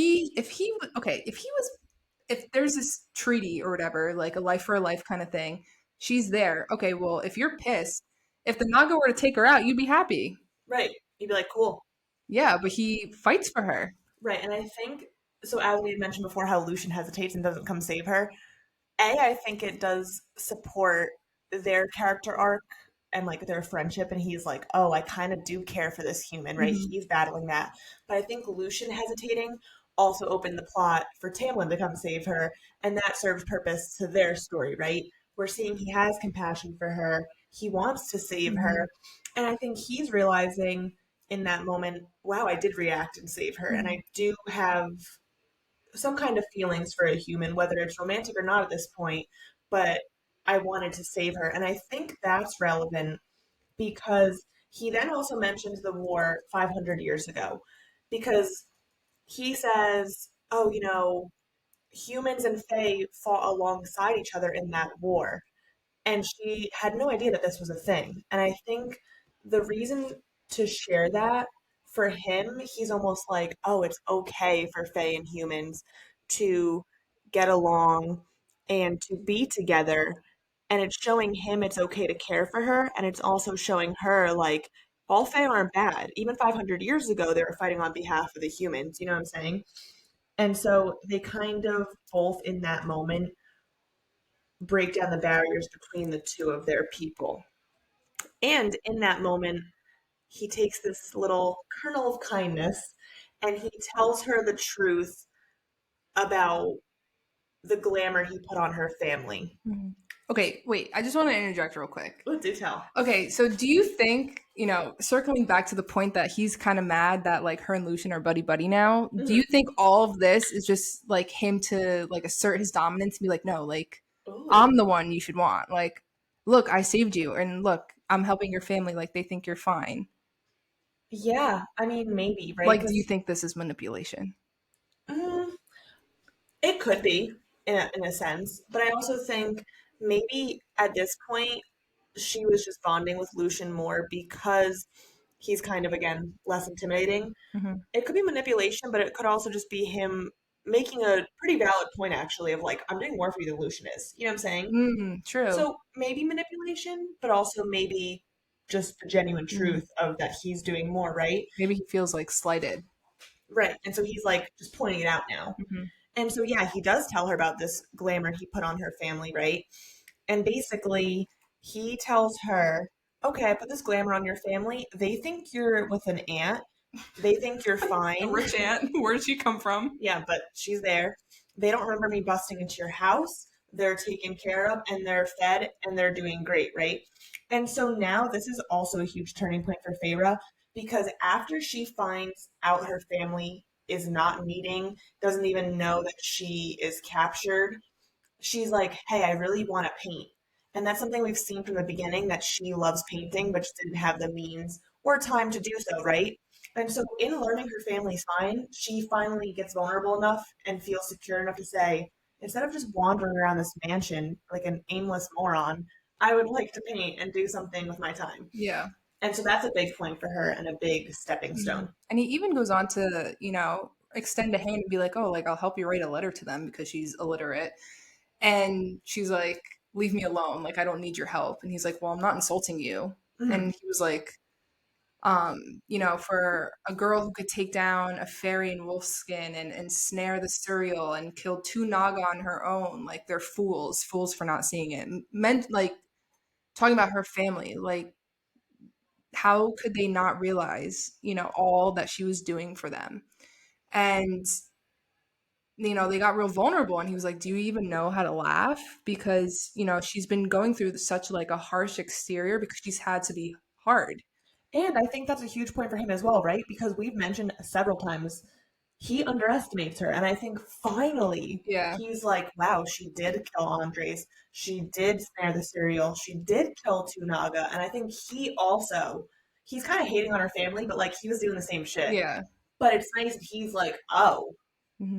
there's this treaty or whatever, like a life for a life kind of thing, she's there. Okay, well, if you're pissed, if the Naga were to take her out, you'd be happy. Right. You'd be like, cool. Yeah, but he fights for her. Right, and I think, so as we had mentioned before, how Lucian hesitates and doesn't come save her, I think it does support their character arc and like their friendship, and he's like, oh, I kind of do care for this human, right? Mm-hmm. He's battling that. But I think Lucian hesitating also opened the plot for Tamlin to come save her, and that served purpose to their story, right? We're seeing he has compassion for her, he wants to save her, and I think he's realizing in that moment, wow, I did react and save her, and I do have some kind of feelings for a human, whether it's romantic or not at this point, but I wanted to save her. And I think that's relevant because he then also mentions the war 500 years ago, because he says, oh, humans and Fae fought alongside each other in that war. And she had no idea that this was a thing. And I think the reason to share that for him, he's almost like, oh, it's okay for Fae and humans to get along and to be together. And it's showing him it's okay to care for her. And it's also showing her, like, all Fae aren't bad. Even 500 years ago, they were fighting on behalf of the humans. You know what I'm saying? And so they kind of both in that moment break down the barriers between the two of their people. And in that moment, he takes this little kernel of kindness and he tells her the truth about the glamour he put on her family. Okay, wait, I just want to interject real quick. Oh, do tell. Okay, so do you think, circling back to the point that he's kind of mad that like her and Lucian are buddy now, do you think all of this is just like him to like assert his dominance and be like, no, like, ooh, I'm the one you should want. Like, look, I saved you, and look, I'm helping your family. Like, they think you're fine. Yeah, I mean, maybe, right? Like, do you think this is manipulation? It could be, in a sense. But I also think maybe at this point, she was just bonding with Lucian more because he's kind of, again, less intimidating. It could be manipulation, but it could also just be him making a pretty valid point, actually, of like, I'm doing more for you than Lucian is. You know what I'm saying? True. So maybe manipulation, but also maybe just the genuine truth of that he's doing more, right? Maybe he feels like slighted. Right. And so he's like just pointing it out now. And so, yeah, he does tell her about this glamour he put on her family, right? And basically, he tells her, okay, I put this glamour on your family. They think you're with an aunt. They think you're fine. A rich aunt. Where did she come from? Yeah, but she's there. they don't remember me busting into your house. They're taken care of and they're fed and they're doing great, right? And so now this is also a huge turning point for Feyre because after she finds out her family is not meeting, doesn't even know that she is captured, she's like, hey, I really want to paint. And that's something we've seen from the beginning that she loves painting, but just didn't have the means or time to do so, right? And so, in learning her family's fine, she finally gets vulnerable enough and feels secure enough to say, instead of just wandering around this mansion like an aimless moron, I would like to paint and do something with my time. Yeah. And so that's a big point for her and a big stepping stone. And he even goes on to, extend a hand and be like, oh, like, I'll help you write a letter to them because she's illiterate. And she's like, leave me alone. Like, I don't need your help. And he's like, well, I'm not insulting you. Mm-hmm. And he was like, for a girl who could take down a fairy in wolfskin and snare the Suriel and kill 2 Naga on her own, like, they're fools for not seeing it. Meant, like, talking about her family, like, how could they not realize, all that she was doing for them? And, they got real vulnerable and he was like, do you even know how to laugh? Because, she's been going through such like a harsh exterior because she's had to be hard. And I think that's a huge point for him as well, right? Because we've mentioned several times he underestimates her. And I think finally he's like, wow, she did kill Andres. She did snare the Suriel. She did kill 2 Naga. And I think he's kind of hating on her family, but like he was doing the same shit. Yeah. But it's nice that he's like, oh,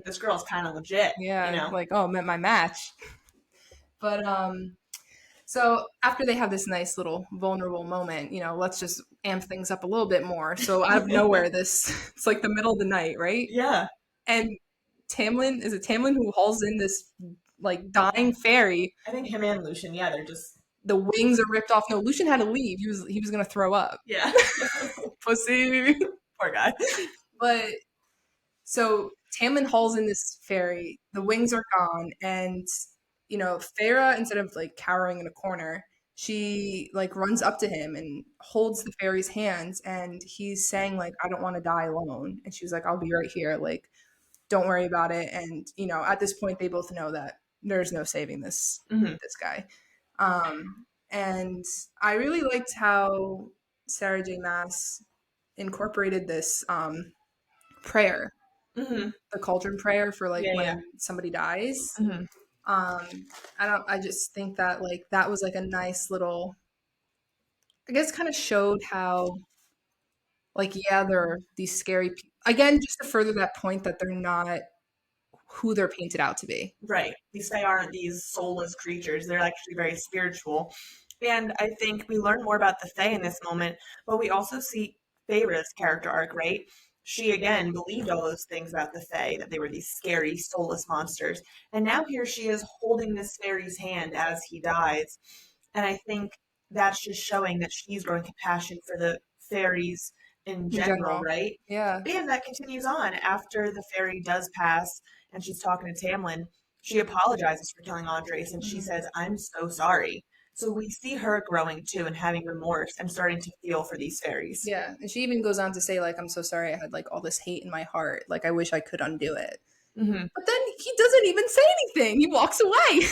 this girl's kind of legit. Yeah. Like, oh, met my match. But, so after they have this nice little vulnerable moment, let's just amp things up a little bit more. So out of nowhere, it's like the middle of the night, right? Yeah. And Tamlin, is it Tamlin who hauls in this like dying fairy? I think him and Lucien, yeah, they're just, the wings are ripped off. No, Lucien had to leave. He was gonna throw up. Yeah. Pussy. Poor guy. But so Tamlin hauls in this fairy, the wings are gone, and Feyre, instead of like cowering in a corner, she like runs up to him and holds the fairy's hands, and he's saying like, I don't want to die alone. And she was like, I'll be right here, like, don't worry about it. And at this point they both know that there's no saving this guy. And I really liked how Sarah J. Maas incorporated this prayer, the cauldron prayer for like when somebody dies. I just think that like that was like a nice little, I guess, kind of showed how like, they're these scary people. Again, just to further that point that they're not who they're painted out to be. Right. These Fae aren't these soulless creatures. They're actually very spiritual. And I think we learn more about the Fae in this moment, but we also see Feyre's character arc, right? She, again, believed all those things about the Fae, that they were these scary, soulless monsters. And now here she is holding this fairy's hand as he dies. And I think that's just showing that she's growing compassion for the fairies in general, right? Yeah. And that continues on after the fairy does pass and she's talking to Tamlin. She apologizes for killing Andres and she says, I'm so sorry. So we see her growing too and having remorse and starting to feel for these fairies. Yeah. And she even goes on to say, like, I'm so sorry I had like all this hate in my heart. Like, I wish I could undo it. But then he doesn't even say anything. He walks away.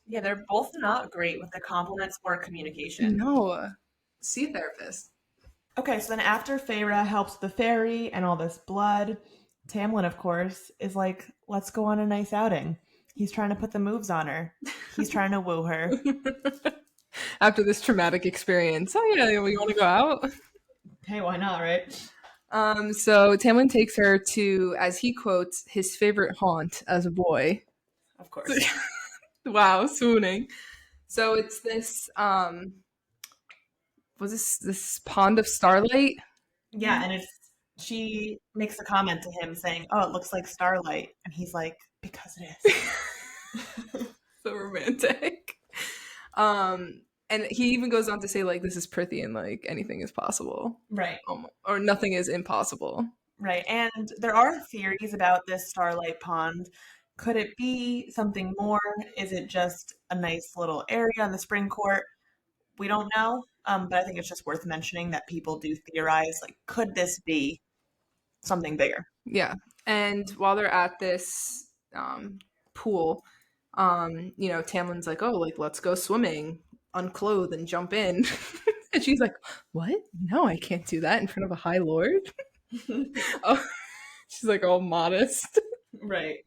Yeah, they're both not great with the compliments or communication. No. See a therapist. Okay, so then after Feyre helps the fairy and all this blood, Tamlin, of course, is like, let's go on a nice outing. He's trying to put the moves on her. He's trying to woo her. After this traumatic experience. Oh, yeah, we want to go out? Hey, why not, right? So Tamlin takes her to, as he quotes, his favorite haunt as a boy. Of course. Wow, swooning. So it's this, was this pond of starlight? Yeah, and she makes a comment to him saying, oh, it looks like starlight. And he's like, because it is. So romantic. And he even goes on to say, like, this is Prythian, like, anything is possible. Right. Or nothing is impossible. Right. And there are theories about this starlight pond. Could it be something more? Is it just a nice little area on the spring court? We don't know. But I think it's just worth mentioning that people do theorize, like, could this be something bigger? Yeah. And while they're at this pool, Tamlin's like, oh, like, let's go swimming, unclothed and jump in. And she's like, what? No, I can't do that in front of a high lord. Oh, she's like all modest. Right.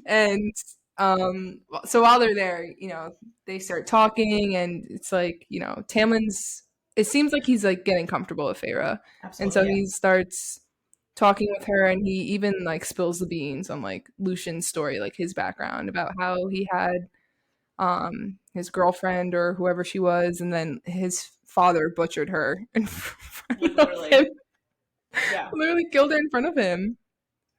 And so while they're there, they start talking, and it's like, Tamlin's, it seems like he's like getting comfortable with Feyre. Absolutely. And so yeah. he starts talking with her, and he even like spills the beans on like Lucian's story, like his background about how he had his girlfriend or whoever she was, and then his father butchered her in front Literally. of him. Yeah. Literally killed her in front of him.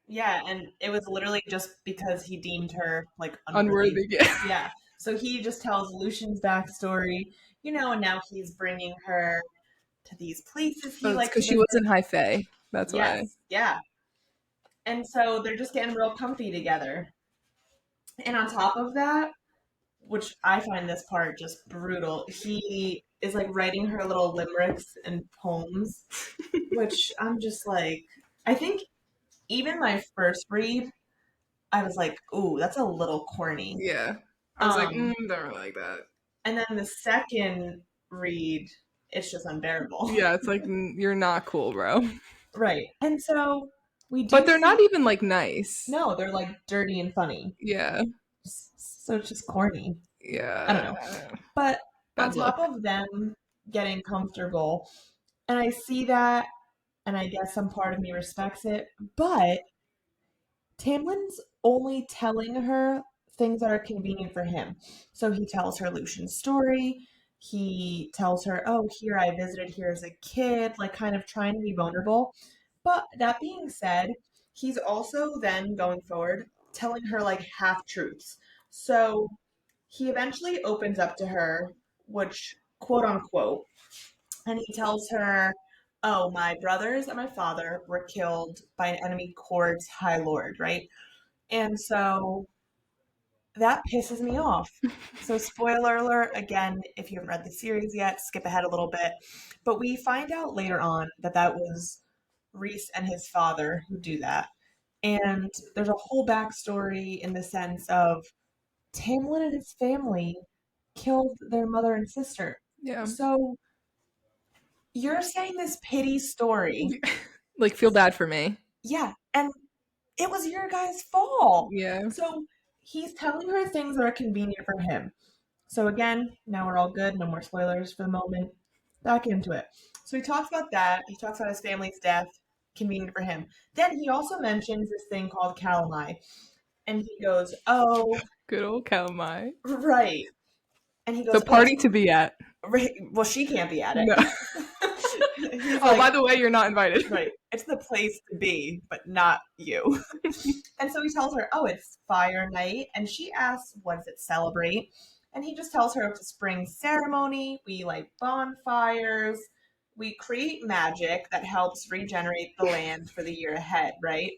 Yeah, and it was literally just because he deemed her like Unworthy. Yeah. So he just tells Lucian's backstory, and now he's bringing her to these places he likes. Because she was in High Fae. That's why. Yeah. And so they're just getting real comfy together. And on top of that, which I find this part just brutal, he is like writing her little limericks and poems, which I'm just like, I think even my first read, I was like, ooh, that's a little corny. Yeah. I was like, don't really like that. And then the second read, it's just unbearable. Yeah, it's like, you're not cool, bro. Right. And so we do. But they're not even like nice. No, they're like dirty and funny. Yeah. So it's just corny. Yeah. I don't know. But on top of them getting comfortable, and I see that, and I guess some part of me respects it, but Tamlin's only telling her things that are convenient for him. So he tells her Lucian's story. He tells her, oh, here I visited here as a kid, like kind of trying to be vulnerable. But that being said, he's also then going forward telling her like half truths. So he eventually opens up to her, which quote unquote, and he tells her, oh, my brothers and my father were killed by an enemy court's high lord, right? And so that pisses me off. So spoiler alert, again, if you haven't read the series yet, skip ahead a little bit. But we find out later on that was Rhys and his father who do that. And there's a whole backstory in the sense of Tamlin and his family killed their mother and sister. Yeah. So you're saying this pity story. Like, feel bad for me. Yeah. And it was your guy's fault. Yeah. So he's telling her things that are convenient for him. So again, now we're all good. No more spoilers for the moment. Back into it. So he talks about that. He talks about his family's death. Convenient for him. Then he also mentions this thing called Calanmai. And he goes, oh. Good old Calanmai. Right. And he goes, the party to be at. Right. Well, she can't be at it. No. Oh, by the way, you're not invited. Right. It's the place to be, but not you. And so he tells her, oh, it's fire night. And she asks, what does it celebrate? And he just tells her it's a spring ceremony. We light bonfires. We create magic that helps regenerate the land for the year ahead, right?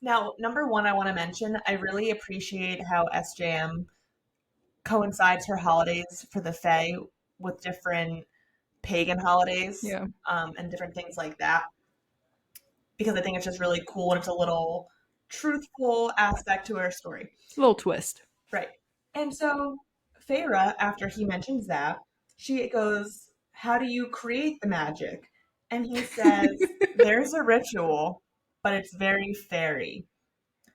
Now, number one, I want to mention, I really appreciate how SJM coincides her holidays for the Fae with different pagan holidays, and different things like that, because I think it's just really cool, and it's a little truthful aspect to her story. A little twist. Right. And so Feyre, after he mentions that, she goes, how do you create the magic? And he says, there's a ritual, but it's very fairy.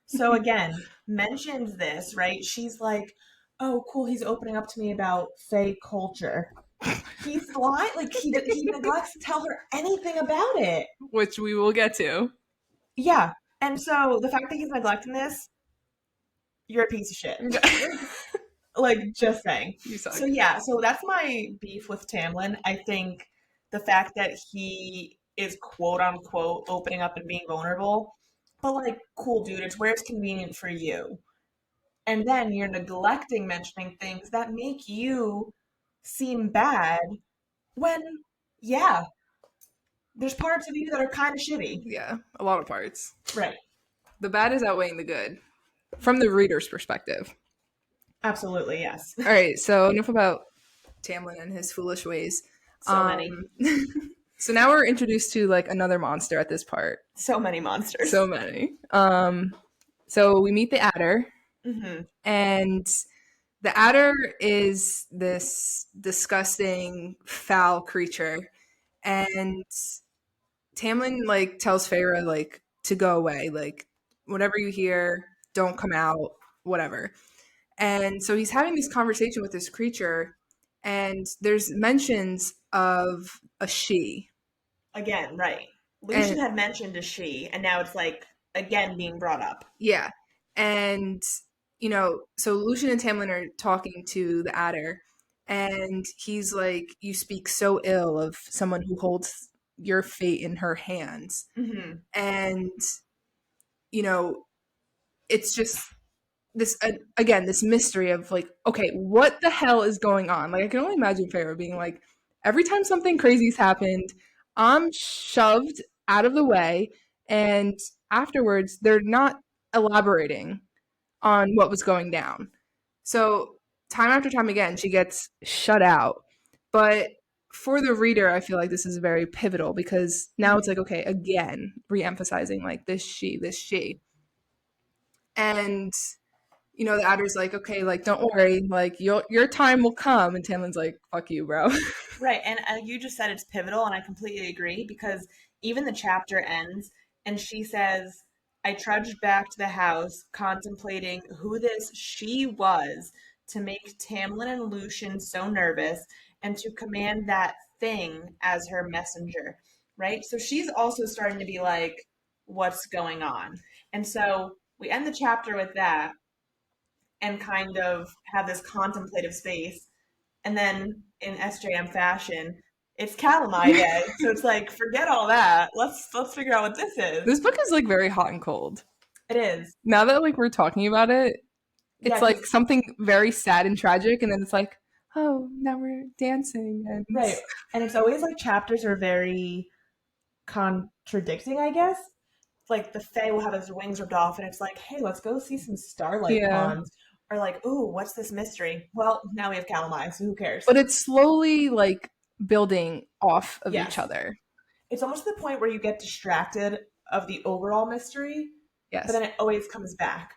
So again, mentions this, right? She's like, oh, cool, he's opening up to me about Fae culture. He's lying, like he neglects to tell her anything about it. Which we will get to. Yeah. And so the fact that he's neglecting this, you're a piece of shit. Like, just saying. You suck. So yeah, so that's my beef with Tamlin. I think the fact that he is quote unquote opening up and being vulnerable, but like, cool dude, it's where it's convenient for you. And then you're neglecting mentioning things that make you seem bad when, yeah, there's parts of you that are kind of shitty. Yeah, a lot of parts. Right. The bad is outweighing the good from the reader's perspective. Absolutely, yes. All right, so enough about Tamlin and his foolish ways. So many. So now we're introduced to like another monster at this part. So many monsters. So many. So we meet the Adder. Mm-hmm. And the adder is this disgusting, foul creature. And Tamlin like tells Feyre like to go away, like whatever you hear, don't come out, whatever. And so he's having this conversation with this creature, and there's mentions of a she. Again, right. And Lucian had mentioned a she, and now it's like again being brought up. yeah. And so Lucian and Tamlin are talking to the adder, and he's like, you speak so ill of someone who holds your fate in her hands. Mm-hmm. And it's just this again, this mystery of like, okay, what the hell is going on? Like, I can only imagine Feyre being like, every time something crazy's happened, I'm shoved out of the way, and afterwards they're not elaborating on what was going down. So time after time again, she gets shut out. But for the reader, I feel like this is very pivotal because now it's like, okay, again, re-emphasizing like this she. And the adder's like, okay, like don't worry, like your time will come. And Tamlin's like, fuck you, bro. Right, and you just said it's pivotal, and I completely agree because even the chapter ends, and she says, I trudged back to the house, contemplating who this she was to make Tamlin and Lucian so nervous, and to command that thing as her messenger, right? So she's also starting to be like, what's going on? And so we end the chapter with that and kind of have this contemplative space and then in SJM fashion, it's Calamai Day. So it's like, forget all that. Let's figure out what this is. This book is like very hot and cold. It is. Now that like we're talking about it, it's Yeah, like something very sad and tragic, and then it's like, oh, now we're dancing. And right. And it's always like chapters are very contradicting, I guess. Like the Fae will have his wings ripped off, and it's like, hey, let's go see some starlight yeah. ponds. Or like, ooh, what's this mystery? Well, now we have Calamai, so who cares? But it's slowly like building off of Yes. each other. It's almost to the point where you get distracted of the overall mystery. Yes. But then it always comes back,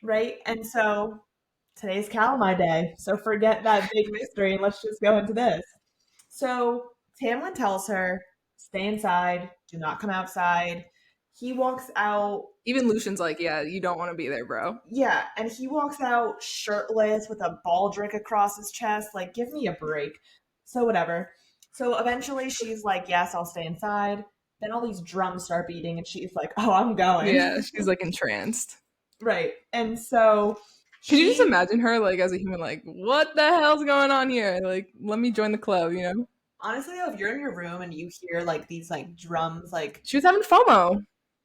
right? And so today's Calamai Day. So forget that big mystery and let's just go into this. So Tamlin tells her, stay inside, do not come outside. He walks out. Even Lucian's like, yeah, you don't want to be there, bro. Yeah, and he walks out shirtless with a baldric across his chest. Like, give me a break. So whatever. So eventually she's like, yes, I'll stay inside. Then all these drums start beating and she's like, oh, I'm going. Yeah, she's like entranced. Right. And so can you just imagine her like as a human, like, what the hell's going on here? Like, let me join the club, Honestly though, if you're in your room and you hear like these like drums, like she was having FOMO.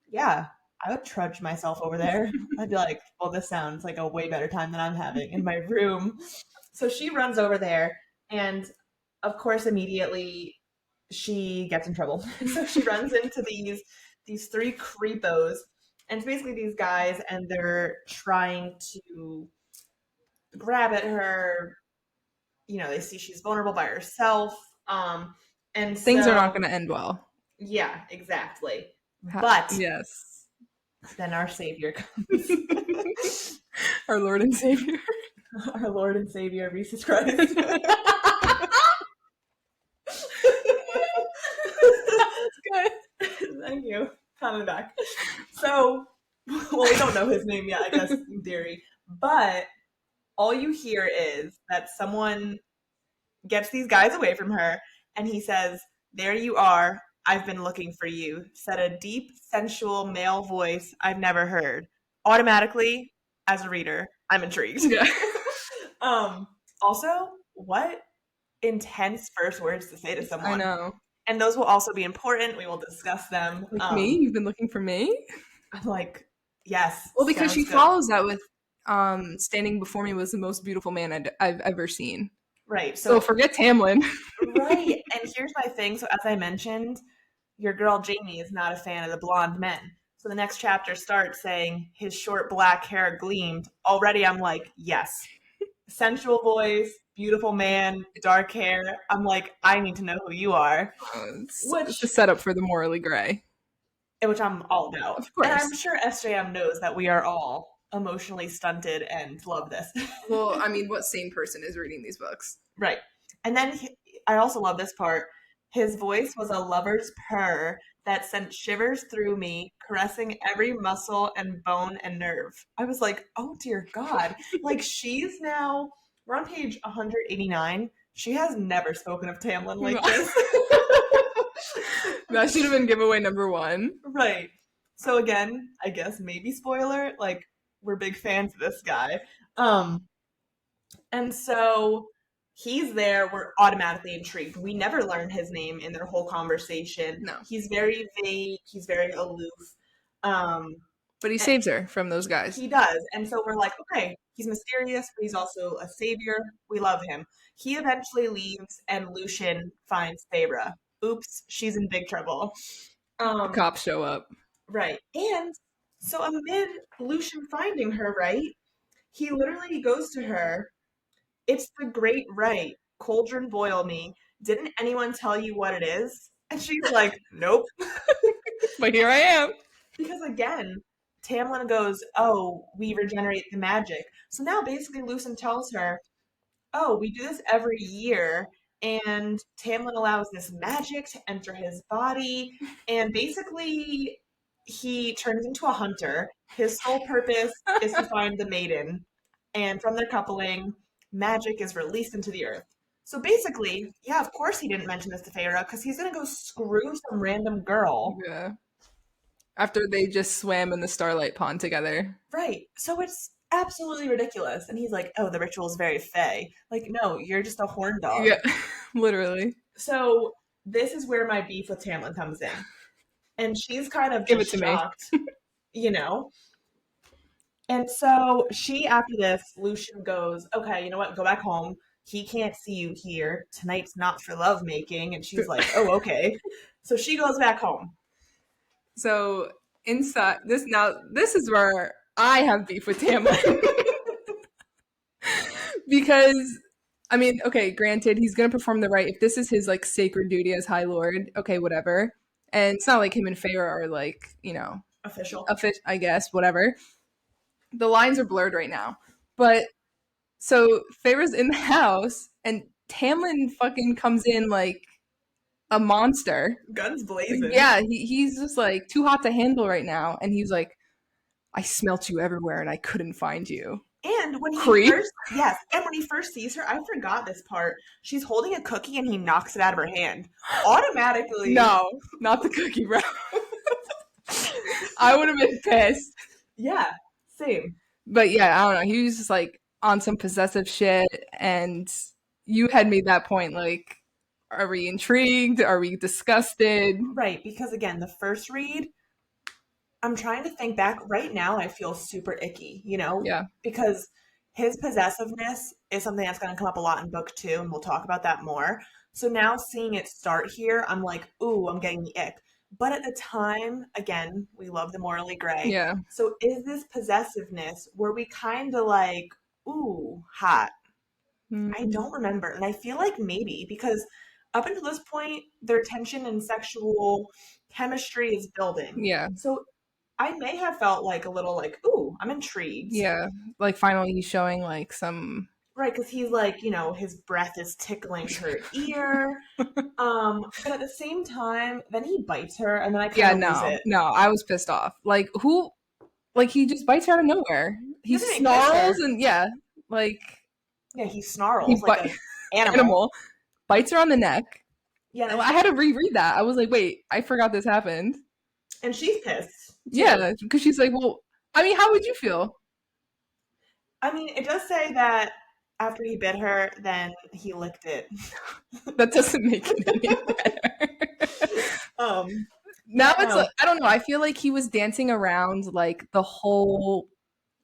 Yeah, I would trudge myself over there. I'd be like, well, this sounds like a way better time than I'm having in my room. So she runs over there, and of course, immediately she gets in trouble. So she runs into these three creepos, and it's basically these guys, and they're trying to grab at her. They see she's vulnerable by herself, and things are not going to end well. Yeah, exactly. But yes, then our Savior comes. Our Lord and Savior. Our Lord and Savior, Jesus Christ. That's good. Thank you. Coming back. So, well, we don't know his name yet, I guess, in theory. But all you hear is that someone gets these guys away from her, and he says, there you are. I've been looking for you, said a deep, sensual male voice I've never heard. Automatically, as a reader, I'm intrigued. Yeah. Also, what intense first words to say to someone. I know. And those will also be important. We will discuss them. Like me? You've been looking for me? I'm like, yes. Well, because she follows that with standing before me was the most beautiful man I've ever seen. Right. So forget Tamlin. Right. And here's my thing. So as I mentioned, your girl Jamie is not a fan of the blonde men. So the next chapter starts saying his short black hair gleamed. Already I'm like, yes. Sensual voice, beautiful man, dark hair. I'm like, I need to know who you are. It's a setup for the morally gray. Which I'm all about. Of course. And I'm sure SJM knows that we are all emotionally stunted and love this. Well, I mean, what sane person is reading these books? Right. And then I also love this part. His voice was a lover's purr that sent shivers through me, caressing every muscle and bone and nerve. I was like, oh dear God. Like she's now, we're on page 189. She has never spoken of Tamlin like this. That should have been giveaway number 1. Right. So again, I guess maybe spoiler, like we're big fans of this guy. And so he's there, we're automatically intrigued. We never learn his name in their whole conversation. No. He's very vague, he's very aloof. But he saves her from those guys. He does. And so we're like, okay, he's mysterious, but he's also a savior. We love him. He eventually leaves and Lucian finds Feyre. Oops, she's in big trouble. The cops show up. Right. And so amid Lucian finding her, right, he literally goes to her. It's the great right. Cauldron boil me. Didn't anyone tell you what it is? And she's like, nope. But here I am. Because again, Tamlin goes, oh, we regenerate the magic. So now basically Lucian tells her, oh, we do this every year. And Tamlin allows this magic to enter his body. And basically he turns into a hunter. His sole purpose is to find the maiden. And from their coupling, magic is released into the earth. So basically, yeah, of course he didn't mention this to Feyre because he's going to go screw some random girl. Yeah. After they just swam in the Starlight Pond together. Right. So it's absolutely ridiculous. And he's like, oh, the ritual is very fey. Like, no, you're just a horn dog. Yeah, literally. So this is where my beef with Tamlin comes in. And she's kind of just shocked, you know? And so she, after this, Lucian goes, okay, you know what? Go back home. He can't see you here. Tonight's not for lovemaking. And she's like, oh, okay. So she goes back home. So inside this is where I have beef with Tamlin. Because, I mean, okay, granted, he's going to perform the rite. If this is his, like, sacred duty as High Lord, okay, whatever. And it's not like him and Feyre are, like, you know. Official, I guess, whatever. The lines are blurred right now. But, so, Feyre's in the house, and Tamlin fucking comes in like a monster. Guns blazing. Yeah, he's just, like, too hot to handle right now. And he's like, I smelt you everywhere, and I couldn't find you. And when he first sees her, I forgot this part. She's holding a cookie and he knocks it out of her hand. Automatically. No, not the cookie, bro. I would have been pissed. Yeah, same. But yeah, I don't know. He was just like on some possessive shit, and you had made that point. Like, are we intrigued? Are we disgusted? Right, because again, the first read, I'm trying to think back. Right now, I feel super icky, you know? Yeah. Because his possessiveness is something that's going to come up a lot in book 2, and we'll talk about that more. So now seeing it start here, I'm like, ooh, I'm getting the ick. But at the time, again, we love the morally gray. Yeah. So is this possessiveness where we kind of like, ooh, hot? I don't remember. And I feel like maybe, because up until this point, their tension and sexual chemistry is building. Yeah. So I may have felt like a little like, ooh, I'm intrigued. Yeah. Like finally he's showing like some... Right, because he's like, you know, his breath is tickling her ear. But at the same time, then he bites her and then I kind of lose it. No, I was pissed off. Like who... Like he just bites her out of nowhere. He snarls and yeah. Like... Yeah, he snarls like an animal. Bites her on the neck. Yeah. I had to reread that. I was like, wait, I forgot this happened. And she's pissed. Too. Yeah, because she's like, well, I mean, how would you feel? I mean, it does say that after he bit her, then he licked it. That doesn't make it any better. Now it's like, I don't know. I feel like he was dancing around like the whole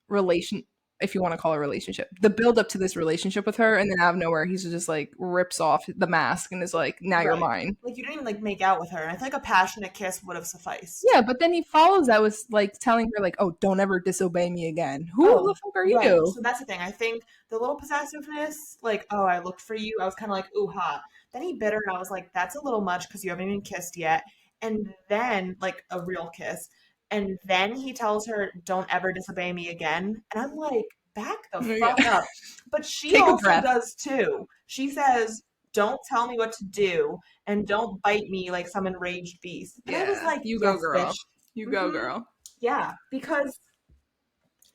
relation, if you want to call it a relationship, the build up to this relationship with her, and then out of nowhere he's just like rips off the mask and is like, now you're mine. Like you didn't even like make out with her. I feel like a passionate kiss would have sufficed. Yeah, but then he follows that with like telling her like, oh, don't ever disobey me again. Who the fuck are you? Right. So that's the thing. I think the little possessiveness, like, oh, I looked for you, I was kind of like, ooh, hot. Then he bit her and I was like, that's a little much because you haven't even kissed yet. And then like a real kiss. And then he tells her, don't ever disobey me again. And I'm like, back the Yeah. fuck up. But she Take a also breath. does too. She says, don't tell me what to do and don't bite me like some enraged beast. And I was Yeah. like, You yes, go, girl. bitch. You go, Mhm. girl. Yeah, because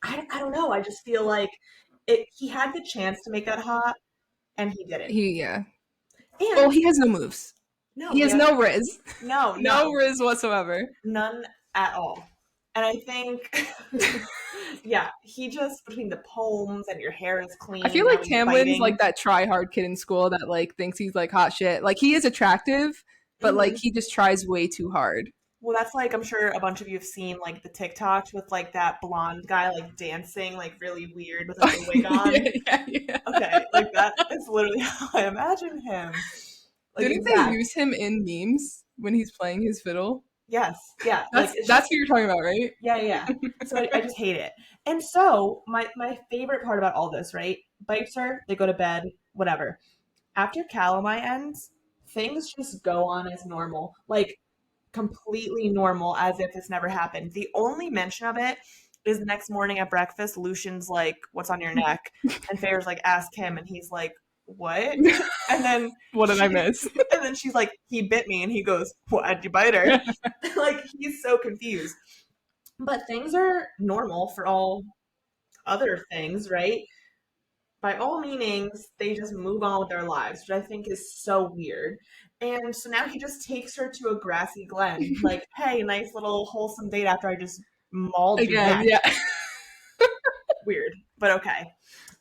I don't know. I just feel like he had the chance to make that hot and he didn't. Yeah. And Well, he has no moves. no, He has no riz. no, No riz whatsoever. none at all. And I think, yeah, he just, between the poems and your hair is clean. I feel like now he's Tamlin's biting. like that try-hard kid in school that like thinks he's like hot shit. Like he is attractive, but like Mhm. he just tries way too hard. Well, that's like, I'm sure a bunch of you have seen like the TikToks with like that blonde guy like dancing like really weird with like the wig on. Yeah. Okay, like that is literally how I imagine him. Like Didn't they use him in memes when he's playing his fiddle? Yes, yeah. That's Like it's that's just, what you're talking about, right? yeah. So I just hate it. And so my favorite part about all this, right? Bites her, they go to bed, whatever. After Calamai ends, things just go on as normal. Like completely normal as if this never happened. The only mention of it is the next morning at breakfast, Lucian's like, what's on your neck? And Feyre's like, ask him. And he's like, what? And then What did I miss? And then she's like, he bit me. And he goes, why'd you bite her? Like, he's so confused. But things are normal for all other things, right? By all meanings, they just move on with their lives, which I think is so weird. And so now he just takes her to a grassy glen, like, hey, nice little wholesome date after I just mauled your Again, neck. yeah. Weird, but okay.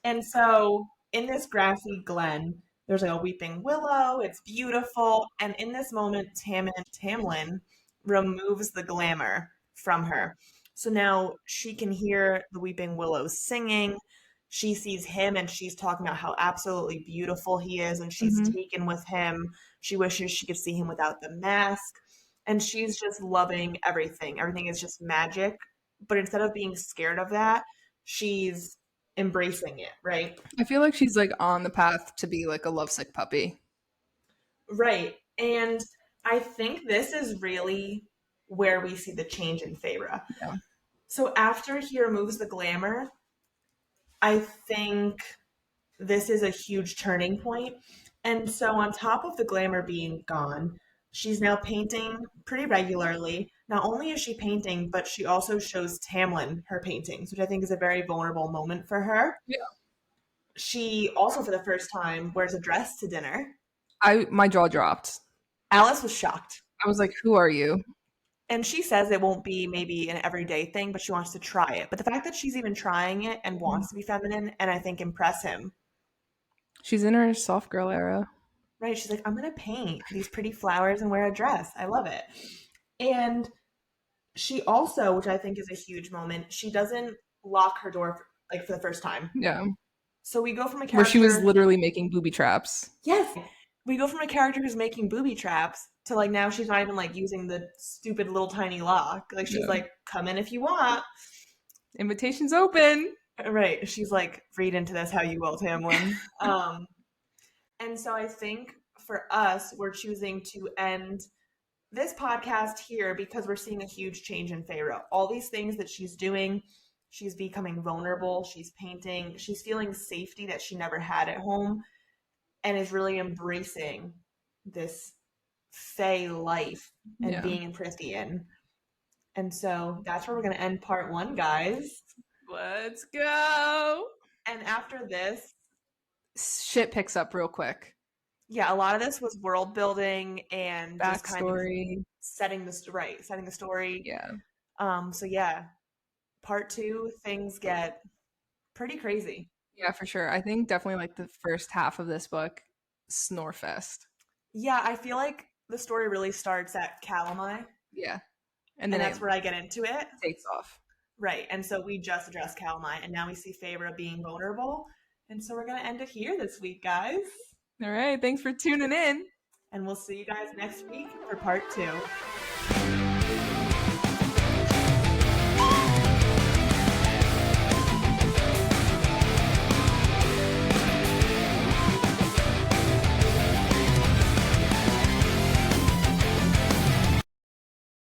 And so in this grassy glen, there's like a weeping willow. It's beautiful. And in this moment, Tamlin removes the glamour from her. So now she can hear the weeping willows singing. She sees him and she's talking about how absolutely beautiful he is. And she's taken with him. She wishes she could see him without the mask. And she's just loving everything. Everything is just magic. But instead of being scared of that, she's embracing it, right? I feel like she's like on the path to be like a lovesick puppy. Right. And I think this is really where we see the change in Feyre. Yeah. So after he removes the glamour, I think this is a huge turning point. And so on top of the glamour being gone, she's now painting pretty regularly. Not only is she painting, but she also shows Tamlin her paintings, which I think is a very vulnerable moment for her. Yeah. She also, for the first time, wears a dress to dinner. My jaw dropped. Alice was shocked. I was like, who are you? And she says it won't be maybe an everyday thing, but she wants to try it. But the fact that she's even trying it and wants to be feminine and I think impress him. She's in her soft girl era. Right. She's like, I'm going to paint these pretty flowers and wear a dress. I love it. And she also, which I think is a huge moment, she doesn't lock her door for the first time. Yeah. So we go from a character where she was literally making booby traps. Yes. We go from a character who's making booby traps to like now she's not even like using the stupid little tiny lock. Like she's like, come in if you want. Invitation's open. Right. She's like, read into this how you will, Tamlin. And so I think for us, we're choosing to end this podcast here because we're seeing a huge change in Feyre. All these things that she's doing, she's becoming vulnerable, she's painting, she's feeling safety that she never had at home, and is really embracing this Fey life and being in Prythian. And so that's where we're going to end part 1, guys. Let's go. And after this, shit picks up real quick. Yeah, a lot of this was world building and backstory, just kind of setting the story. Yeah. So yeah, part 2, things get pretty crazy. Yeah, for sure. I think definitely like the first half of this book, Snorefest. Yeah, I feel like the story really starts at Calanmai. Yeah. And then that's where I get into it. Takes off. Right. And so we just addressed Calanmai, and now we see Feyre being vulnerable. And so we're going to end it here this week, guys. All right. Thanks for tuning in. And we'll see you guys next week for part 2.